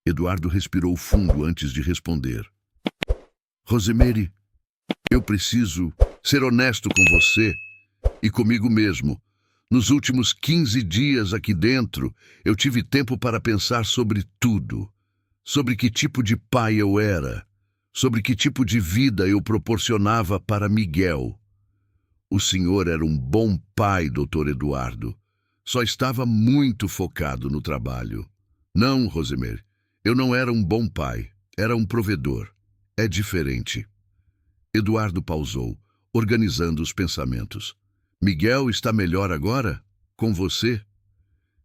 Eduardo respirou fundo antes de responder. Rosemary, eu preciso ser honesto com você e comigo mesmo. Nos últimos 15 dias aqui dentro, eu tive tempo para pensar sobre tudo. Sobre que tipo de pai eu era. Sobre que tipo de vida eu proporcionava para Miguel. O senhor era um bom pai, doutor Eduardo. Só estava muito focado no trabalho. Não, Rosemary, eu não era um bom pai. Era um provedor. É diferente. Eduardo pausou, organizando os pensamentos. Miguel está melhor agora? Com você?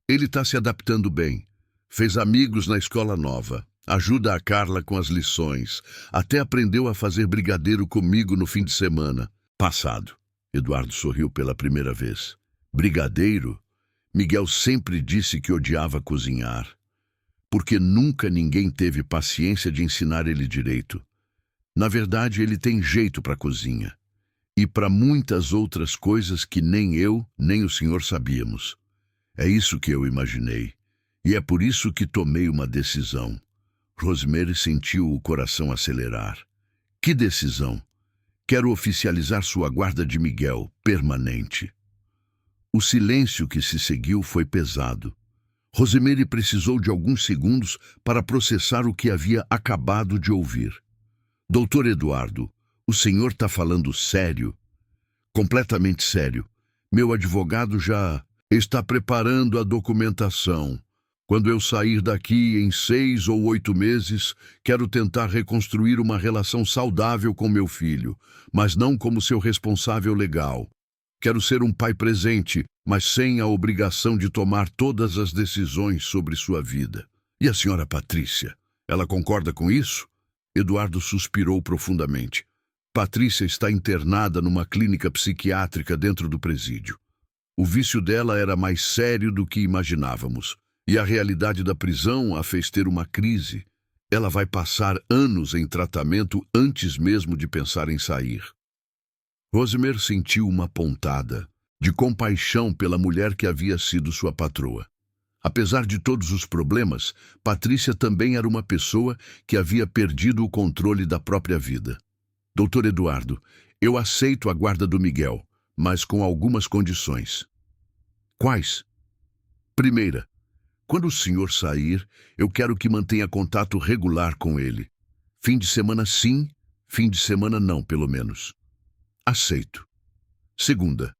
Ele está se adaptando bem. Fez amigos na escola nova. Ajuda a Carla com as lições. Até aprendeu a fazer brigadeiro comigo no fim de semana passado. Eduardo sorriu pela primeira vez. Brigadeiro? Miguel sempre disse que odiava cozinhar, porque nunca ninguém teve paciência de ensinar ele direito. Na verdade, ele tem jeito para cozinha. E para muitas outras coisas que nem eu, nem o senhor sabíamos. É isso que eu imaginei. E é por isso que tomei uma decisão. Rosemary sentiu o coração acelerar. Que decisão? Quero oficializar sua guarda de Miguel, permanente. O silêncio que se seguiu foi pesado. Rosemary precisou de alguns segundos para processar o que havia acabado de ouvir. Doutor Eduardo, o senhor está falando sério? Completamente sério. Meu advogado já está preparando a documentação. Quando eu sair daqui em 6 ou 8 meses, quero tentar reconstruir uma relação saudável com meu filho, mas não como seu responsável legal. Quero ser um pai presente, mas sem a obrigação de tomar todas as decisões sobre sua vida. E a senhora Patrícia? Ela concorda com isso? Eduardo suspirou profundamente. Patrícia está internada numa clínica psiquiátrica dentro do presídio. O vício dela era mais sério do que imaginávamos, e a realidade da prisão a fez ter uma crise. Ela vai passar anos em tratamento antes mesmo de pensar em sair. Rosemary sentiu uma pontada de compaixão pela mulher que havia sido sua patroa. Apesar de todos os problemas, Patrícia também era uma pessoa que havia perdido o controle da própria vida. Doutor Eduardo, eu aceito a guarda do Miguel, mas com algumas condições. Quais? Primeira, quando o senhor sair, eu quero que mantenha contato regular com ele. Fim de semana sim, fim de semana não, pelo menos. Aceito. Segunda,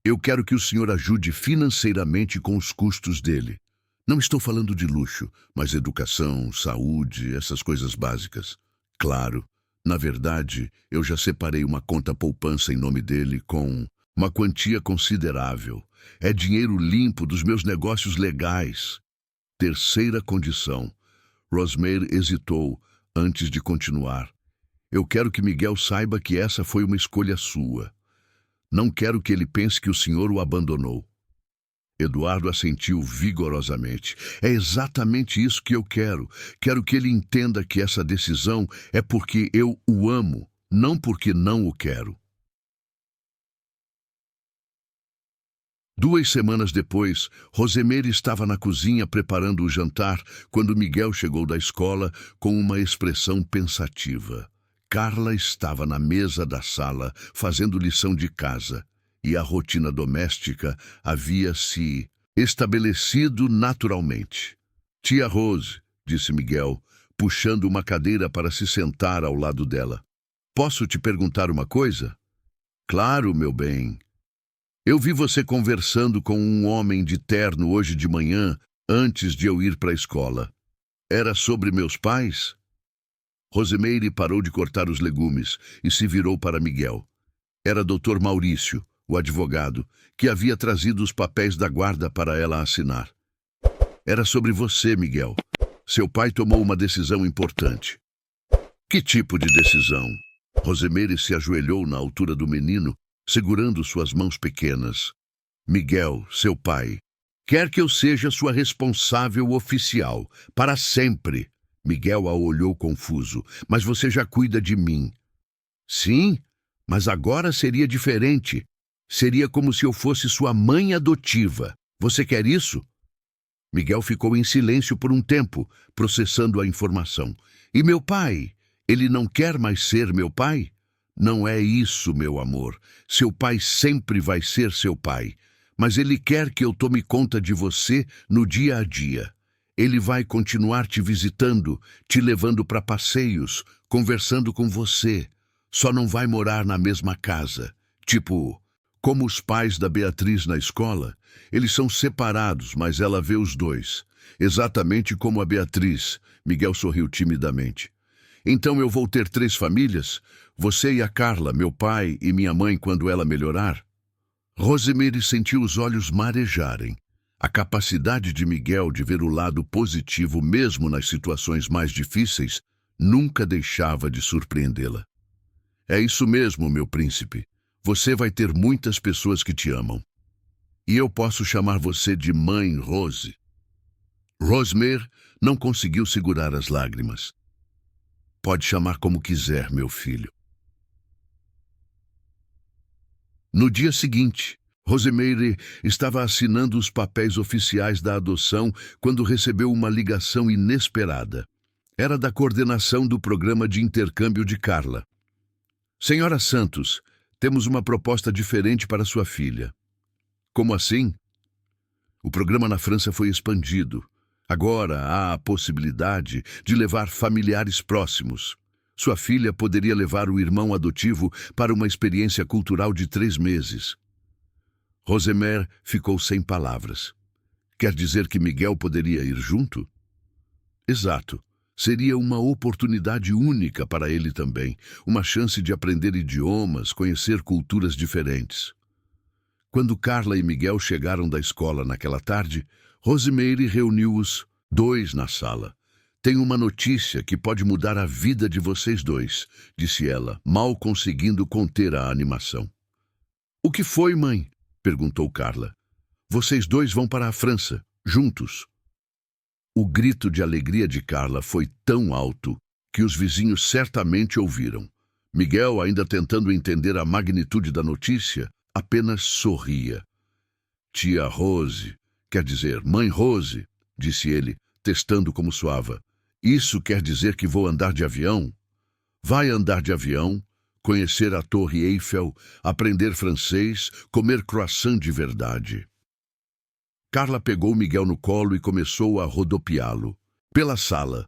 eu quero que o senhor ajude financeiramente com os custos dele. Não estou falando de luxo, mas educação, saúde, essas coisas básicas. Claro, na verdade, eu já separei uma conta poupança em nome dele com uma quantia considerável. É dinheiro limpo dos meus negócios legais. Terceira condição. Rosemary hesitou antes de continuar. Eu quero que Miguel saiba que essa foi uma escolha sua. Não quero que ele pense que o senhor o abandonou. Eduardo assentiu vigorosamente. É exatamente isso que eu quero. Quero que ele entenda que essa decisão é porque eu o amo, não porque não o quero. 2 semanas depois, Rosemary estava na cozinha preparando o jantar quando Miguel chegou da escola com uma expressão pensativa. Carla estava na mesa da sala fazendo lição de casa e a rotina doméstica havia se estabelecido naturalmente. Tia Rose, disse Miguel, puxando uma cadeira para se sentar ao lado dela. Posso te perguntar uma coisa? Claro, meu bem. Eu vi você conversando com um homem de terno hoje de manhã, antes de eu ir para a escola. Era sobre meus pais? Rosemary parou de cortar os legumes e se virou para Miguel. Era Dr. Maurício, o advogado, que havia trazido os papéis da guarda para ela assinar. Era sobre você, Miguel. Seu pai tomou uma decisão importante. Que tipo de decisão? Rosemary se ajoelhou na altura do menino, segurando suas mãos pequenas. Miguel, seu pai, quer que eu seja sua responsável oficial, para sempre. Miguel a olhou confuso. Mas você já cuida de mim. Sim, mas agora seria diferente. Seria como se eu fosse sua mãe adotiva. Você quer isso? Miguel ficou em silêncio por um tempo, processando a informação. E meu pai? Ele não quer mais ser meu pai? Não é isso, meu amor. Seu pai sempre vai ser seu pai. Mas ele quer que eu tome conta de você no dia a dia. Ele vai continuar te visitando, te levando para passeios, conversando com você. Só não vai morar na mesma casa. Tipo, como os pais da Beatriz na escola. Eles são separados, mas ela vê os dois. Exatamente como a Beatriz. Miguel sorriu timidamente. Então eu vou ter 3 famílias? Você e a Carla, meu pai e minha mãe quando ela melhorar? Rosemary sentiu os olhos marejarem. A capacidade de Miguel de ver o lado positivo mesmo nas situações mais difíceis nunca deixava de surpreendê-la. É isso mesmo, meu príncipe. Você vai ter muitas pessoas que te amam. E eu posso chamar você de Mãe Rose. Rosemary não conseguiu segurar as lágrimas. Pode chamar como quiser, meu filho. No dia seguinte, Rosemary estava assinando os papéis oficiais da adoção quando recebeu uma ligação inesperada. Era da coordenação do programa de intercâmbio de Carla. Senhora Santos, temos uma proposta diferente para sua filha. Como assim? O programa na França foi expandido. Agora há a possibilidade de levar familiares próximos. Sua filha poderia levar o irmão adotivo para uma experiência cultural de 3 meses. Rosemary ficou sem palavras. Quer dizer que Miguel poderia ir junto? Exato. Seria uma oportunidade única para ele também, uma chance de aprender idiomas, conhecer culturas diferentes. Quando Carla e Miguel chegaram da escola naquela tarde, Rosemary reuniu os 2 na sala. Tenho uma notícia que pode mudar a vida de vocês 2, disse ela, mal conseguindo conter a animação. O que foi, mãe? Perguntou Carla. Vocês 2 vão para a França, juntos. O grito de alegria de Carla foi tão alto que os vizinhos certamente ouviram. Miguel, ainda tentando entender a magnitude da notícia, apenas sorria. Tia Rose, quer dizer, Mãe Rose, disse ele, testando como soava. Isso quer dizer que vou andar de avião? Vai andar de avião, conhecer a Torre Eiffel, aprender francês, comer croissant de verdade. Carla pegou Miguel no colo e começou a rodopiá-lo. Pela sala.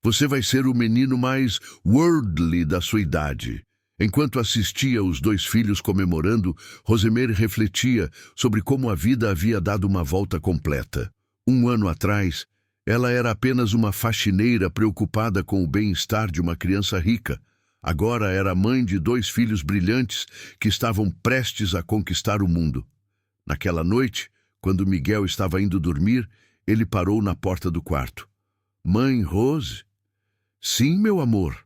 Você vai ser o menino mais worldly da sua idade. Enquanto assistia os 2 filhos comemorando, Rosemary refletia sobre como a vida havia dado uma volta completa. 1 ano atrás, ela era apenas uma faxineira preocupada com o bem-estar de uma criança rica. Agora era mãe de 2 filhos brilhantes que estavam prestes a conquistar o mundo. Naquela noite, quando Miguel estava indo dormir, ele parou na porta do quarto. Mãe Rose? Sim, meu amor.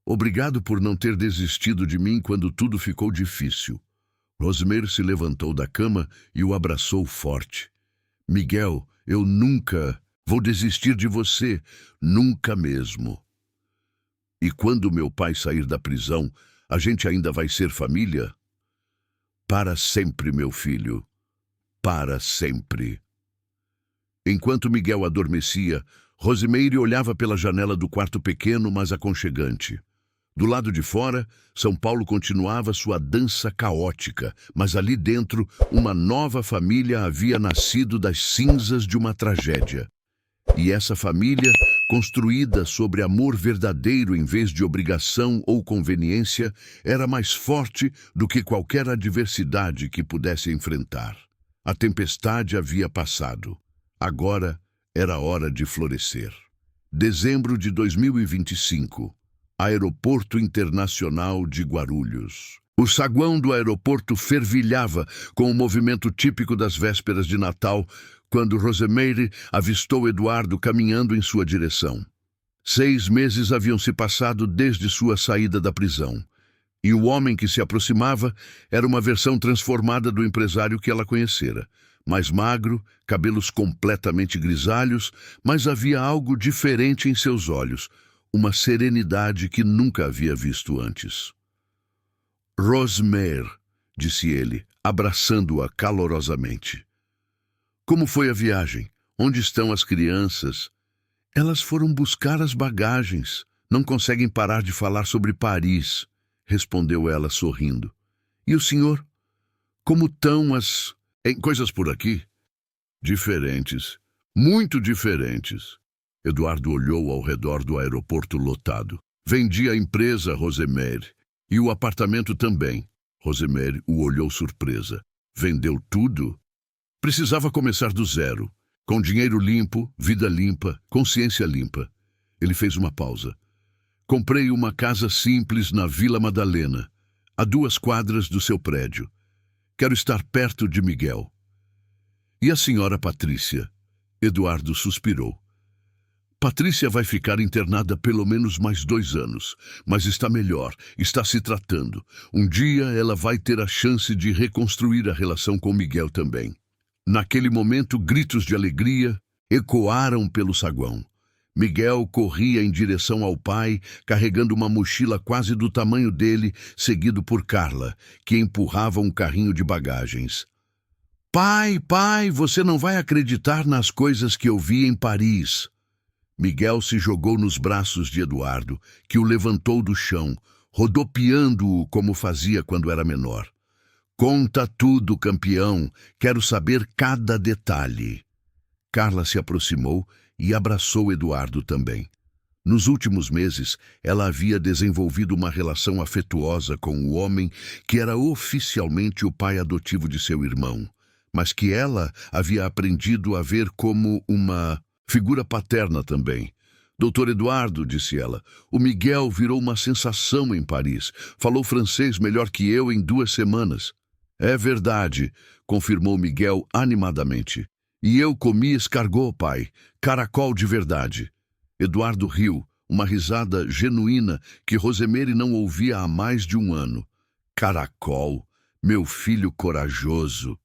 Obrigado por não ter desistido de mim quando tudo ficou difícil. Rosemary se levantou da cama e o abraçou forte. Miguel, eu nunca vou desistir de você, nunca mesmo. E quando meu pai sair da prisão, a gente ainda vai ser família? Para sempre, meu filho. Para sempre. Enquanto Miguel adormecia, Rosemary olhava pela janela do quarto pequeno, mas aconchegante. Do lado de fora, São Paulo continuava sua dança caótica, mas ali dentro, uma nova família havia nascido das cinzas de uma tragédia. E essa família, construída sobre amor verdadeiro em vez de obrigação ou conveniência, era mais forte do que qualquer adversidade que pudesse enfrentar. A tempestade havia passado. Agora era hora de florescer. Dezembro de 2025. Aeroporto Internacional de Guarulhos. O saguão do aeroporto fervilhava com o movimento típico das vésperas de Natal, quando Rosemary avistou Eduardo caminhando em sua direção. 6 meses haviam se passado desde sua saída da prisão. E o homem que se aproximava era uma versão transformada do empresário que ela conhecera. Mais magro, cabelos completamente grisalhos, mas havia algo diferente em seus olhos, uma serenidade que nunca havia visto antes. Rosemary, disse ele, abraçando-a calorosamente. Como foi a viagem? Onde estão as crianças? Elas foram buscar as bagagens. Não conseguem parar de falar sobre Paris, respondeu ela sorrindo. E o senhor? Como estão as... coisas por aqui? Diferentes. Muito diferentes. Eduardo olhou ao redor do aeroporto lotado. Vendi a empresa, Rosemary. E o apartamento também. Rosemary o olhou surpresa. Vendeu tudo? Precisava começar do zero. Com dinheiro limpo, vida limpa, consciência limpa. Ele fez uma pausa. Comprei uma casa simples na Vila Madalena, a 2 quadras do seu prédio. Quero estar perto de Miguel. E a senhora Patrícia? Eduardo suspirou. Patrícia vai ficar internada pelo menos mais 2 anos, mas está melhor, está se tratando. Um dia ela vai ter a chance de reconstruir a relação com Miguel também. Naquele momento, gritos de alegria ecoaram pelo saguão. Miguel corria em direção ao pai, carregando uma mochila quase do tamanho dele, seguido por Carla, que empurrava um carrinho de bagagens. Pai, você não vai acreditar nas coisas que eu vi em Paris. Miguel se jogou nos braços de Eduardo, que o levantou do chão, rodopiando-o como fazia quando era menor. Conta tudo, campeão. Quero saber cada detalhe. Carla se aproximou e abraçou Eduardo também. Nos últimos meses, ela havia desenvolvido uma relação afetuosa com o homem que era oficialmente o pai adotivo de seu irmão, mas que ela havia aprendido a ver como uma figura paterna também. Doutor Eduardo, disse ela, o Miguel virou uma sensação em Paris. Falou francês melhor que eu em 2 semanas. É verdade, confirmou Miguel animadamente. E eu comi escargot, pai. Caracol de verdade. Eduardo riu, uma risada genuína que Rosemary não ouvia há mais de 1 ano. Caracol, meu filho corajoso.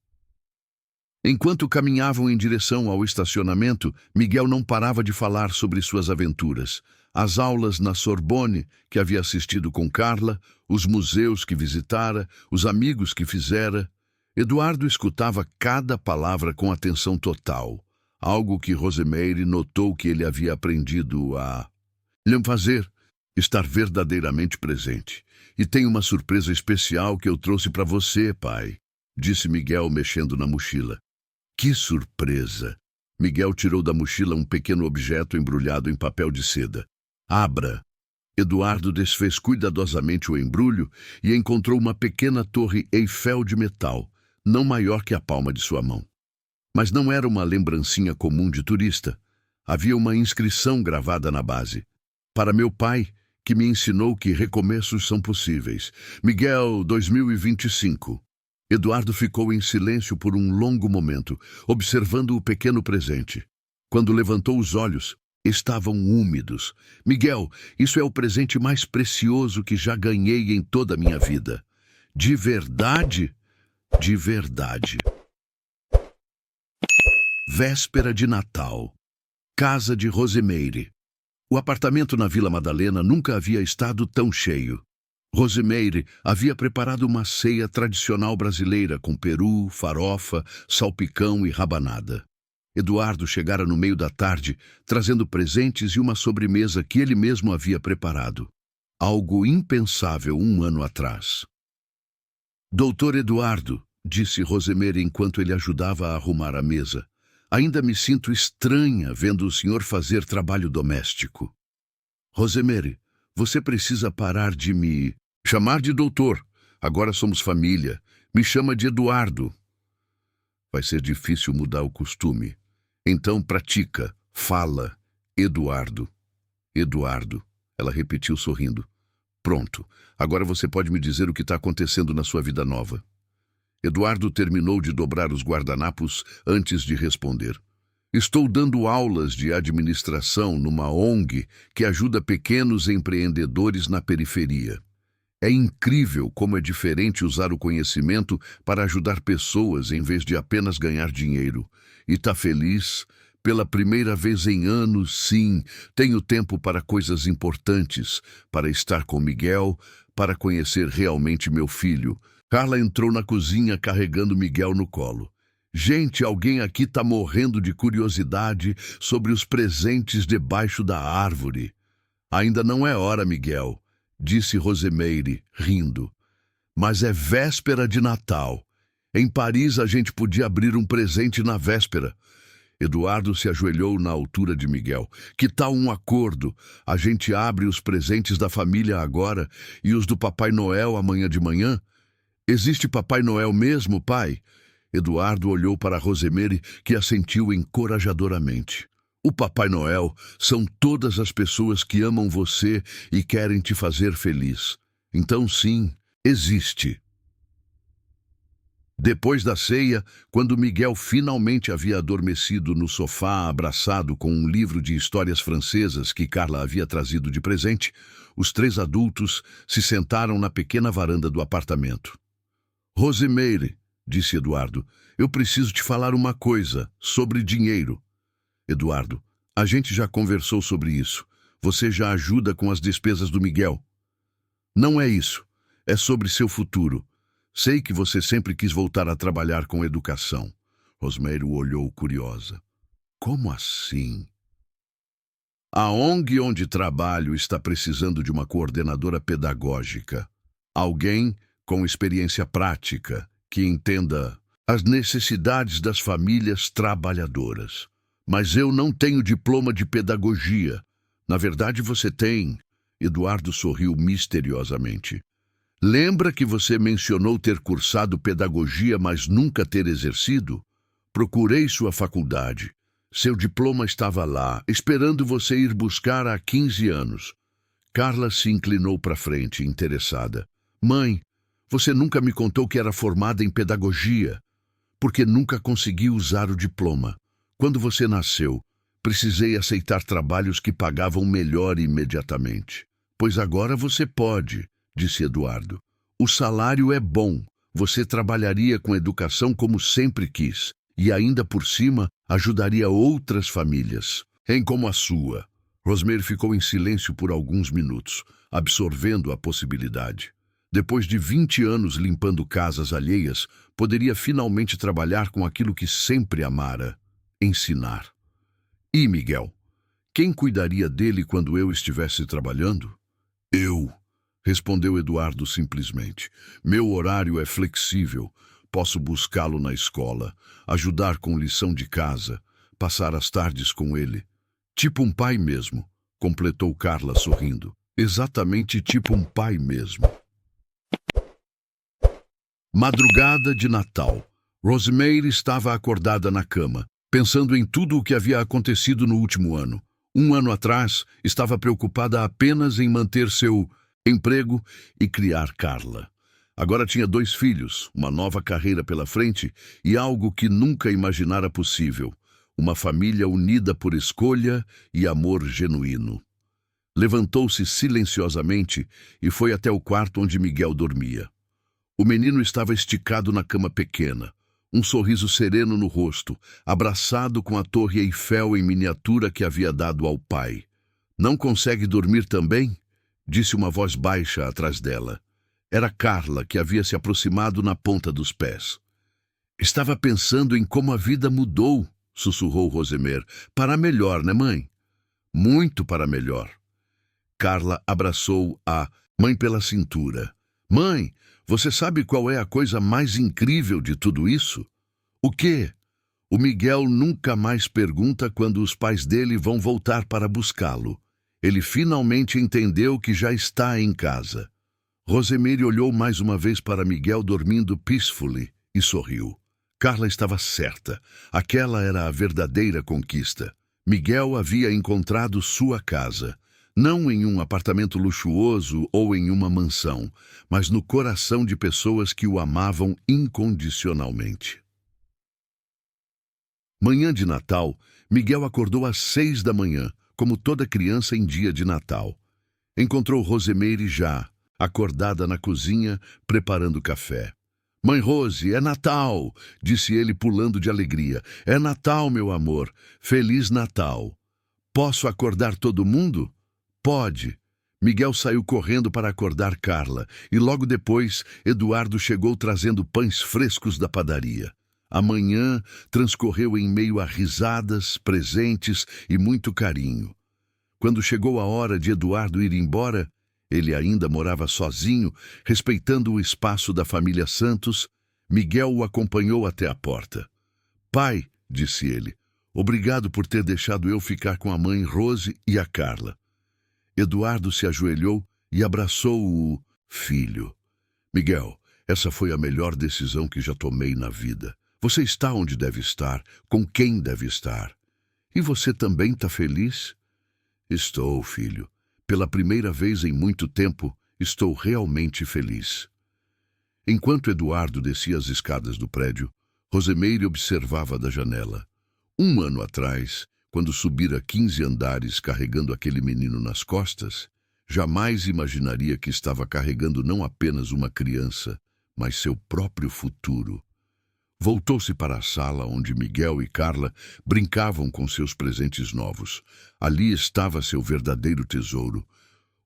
Enquanto caminhavam em direção ao estacionamento, Miguel não parava de falar sobre suas aventuras. As aulas na Sorbonne, que havia assistido com Carla, os museus que visitara, os amigos que fizera. Eduardo escutava cada palavra com atenção total, algo que Rosemary notou que ele havia aprendido a lhe fazer, estar verdadeiramente presente. E tem uma surpresa especial que eu trouxe para você, pai, disse Miguel mexendo na mochila. Que surpresa! Miguel tirou da mochila um pequeno objeto embrulhado em papel de seda. Abra! Eduardo desfez cuidadosamente o embrulho e encontrou uma pequena torre Eiffel de metal, não maior que a palma de sua mão. Mas não era uma lembrancinha comum de turista. Havia uma inscrição gravada na base. Para meu pai, que me ensinou que recomeços são possíveis. Miguel 2025. Eduardo ficou em silêncio por um longo momento, observando o pequeno presente. Quando levantou os olhos, estavam úmidos. Miguel, isso é o presente mais precioso que já ganhei em toda a minha vida. De verdade? De verdade. Véspera de Natal. Casa de Rosemary. O apartamento na Vila Madalena nunca havia estado tão cheio. Rosemary havia preparado uma ceia tradicional brasileira com peru, farofa, salpicão e rabanada. Eduardo chegara no meio da tarde, trazendo presentes e uma sobremesa que ele mesmo havia preparado. Algo impensável 1 ano atrás. Doutor Eduardo, disse Rosemary enquanto ele ajudava a arrumar a mesa, ainda me sinto estranha vendo o senhor fazer trabalho doméstico. Rosemary, você precisa parar de me chamar de doutor. Agora somos família. Me chama de Eduardo. Vai ser difícil mudar o costume. Então pratica, fala, Eduardo. Eduardo, ela repetiu sorrindo. Pronto, agora você pode me dizer o que está acontecendo na sua vida nova. Eduardo terminou de dobrar os guardanapos antes de responder. Estou dando aulas de administração numa ONG que ajuda pequenos empreendedores na periferia. É incrível como é diferente usar o conhecimento para ajudar pessoas em vez de apenas ganhar dinheiro. E tá feliz? Pela primeira vez em anos, sim, tenho tempo para coisas importantes, para estar com Miguel, para conhecer realmente meu filho. Carla entrou na cozinha carregando Miguel no colo. Gente, alguém aqui tá morrendo de curiosidade sobre os presentes debaixo da árvore. Ainda não é hora, Miguel, disse Rosemary, rindo. Mas é véspera de Natal. Em Paris a gente podia abrir um presente na véspera. Eduardo se ajoelhou na altura de Miguel. Que tal um acordo? A gente abre os presentes da família agora e os do Papai Noel amanhã de manhã? Existe Papai Noel mesmo, pai? Eduardo olhou para Rosemary, que assentiu encorajadoramente. O Papai Noel são todas as pessoas que amam você e querem te fazer feliz. Então, sim, existe. Depois da ceia, quando Miguel finalmente havia adormecido no sofá abraçado com um livro de histórias francesas que Carla havia trazido de presente, os três adultos se sentaram na pequena varanda do apartamento. Rosemary, disse Eduardo, eu preciso te falar uma coisa sobre dinheiro. Eduardo, a gente já conversou sobre isso. Você já ajuda com as despesas do Miguel. Não é isso. É sobre seu futuro. Sei que você sempre quis voltar a trabalhar com educação. Rosemary o olhou curiosa. Como assim? A ONG onde trabalho está precisando de uma coordenadora pedagógica. Alguém com experiência prática, que entenda as necessidades das famílias trabalhadoras. Mas eu não tenho diploma de pedagogia. Na verdade, você tem. Eduardo sorriu misteriosamente. Lembra que você mencionou ter cursado pedagogia, mas nunca ter exercido? Procurei sua faculdade. Seu diploma estava lá, esperando você ir buscar há 15 anos. Carla se inclinou para frente, interessada. Mãe, você nunca me contou que era formada em pedagogia, porque nunca consegui usar o diploma. Quando você nasceu, precisei aceitar trabalhos que pagavam melhor imediatamente. Pois agora você pode, disse Eduardo. O salário é bom. Você trabalharia com educação como sempre quis. E ainda por cima, ajudaria outras famílias, como a sua. Rosemary ficou em silêncio por alguns minutos, absorvendo a possibilidade. Depois de 20 anos limpando casas alheias, poderia finalmente trabalhar com aquilo que sempre amara: ensinar. E Miguel? Quem cuidaria dele quando eu estivesse trabalhando? Eu, respondeu Eduardo simplesmente. Meu horário é flexível. Posso buscá-lo na escola, ajudar com lição de casa, passar as tardes com ele. Tipo um pai mesmo, completou Carla sorrindo. Exatamente tipo um pai mesmo. Madrugada de Natal. Rosemary estava acordada na cama, pensando em tudo o que havia acontecido no último ano. Um ano atrás, estava preocupada apenas em manter seu emprego e criar Carla. Agora tinha 2 filhos, uma nova carreira pela frente e algo que nunca imaginara possível: uma família unida por escolha e amor genuíno. Levantou-se silenciosamente e foi até o quarto onde Miguel dormia. O menino estava esticado na cama pequena, um sorriso sereno no rosto, abraçado com a Torre Eiffel em miniatura que havia dado ao pai. Não consegue dormir também? Disse uma voz baixa atrás dela. Era Carla, que havia se aproximado na ponta dos pés. Estava pensando em como a vida mudou, sussurrou Rosemary. Para melhor, né, mãe? Muito para melhor. Carla abraçou a mãe pela cintura. Mãe, você sabe qual é a coisa mais incrível de tudo isso? O quê? O Miguel nunca mais pergunta quando os pais dele vão voltar para buscá-lo. Ele finalmente entendeu que já está em casa. Rosemary olhou mais uma vez para Miguel dormindo peacefully e sorriu. Carla estava certa. Aquela era a verdadeira conquista. Miguel havia encontrado sua casa. Não em um apartamento luxuoso ou em uma mansão, mas no coração de pessoas que o amavam incondicionalmente. Manhã de Natal, Miguel acordou às 6 da manhã, como toda criança em dia de Natal. Encontrou Rosemary já, acordada na cozinha, preparando café. Mãe Rose, é Natal, disse ele pulando de alegria. É Natal, meu amor. Feliz Natal. Posso acordar todo mundo? Pode. Miguel saiu correndo para acordar Carla e logo depois Eduardo chegou trazendo pães frescos da padaria. A manhã transcorreu em meio a risadas, presentes e muito carinho. Quando chegou a hora de Eduardo ir embora, ele ainda morava sozinho, respeitando o espaço da família Santos. Miguel o acompanhou até a porta. Pai, disse ele, obrigado por ter deixado eu ficar com a mãe Rose e a Carla. Eduardo se ajoelhou e abraçou o filho. Miguel, essa foi a melhor decisão que já tomei na vida. Você está onde deve estar, com quem deve estar. E você também está feliz? Estou, filho. Pela primeira vez em muito tempo, estou realmente feliz. Enquanto Eduardo descia as escadas do prédio, Rosemeire observava da janela. 1 ano atrás, quando subira 15 andares carregando aquele menino nas costas, jamais imaginaria que estava carregando não apenas uma criança, mas seu próprio futuro. Voltou-se para a sala onde Miguel e Carla brincavam com seus presentes novos. Ali estava seu verdadeiro tesouro.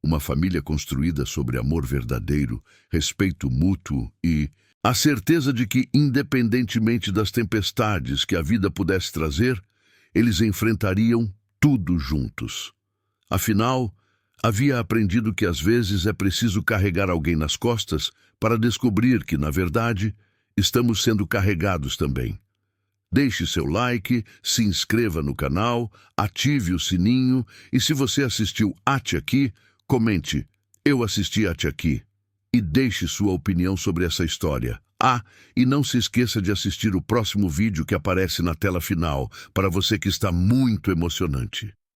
Uma família construída sobre amor verdadeiro, respeito mútuo e a certeza de que, independentemente das tempestades que a vida pudesse trazer, eles enfrentariam tudo juntos. Afinal, havia aprendido que às vezes é preciso carregar alguém nas costas para descobrir que, na verdade, estamos sendo carregados também. Deixe seu like, se inscreva no canal, ative o sininho e se você assistiu até aqui, comente "Eu assisti até aqui" e deixe sua opinião sobre essa história. E não se esqueça de assistir o próximo vídeo que aparece na tela final, para você que está muito emocionante.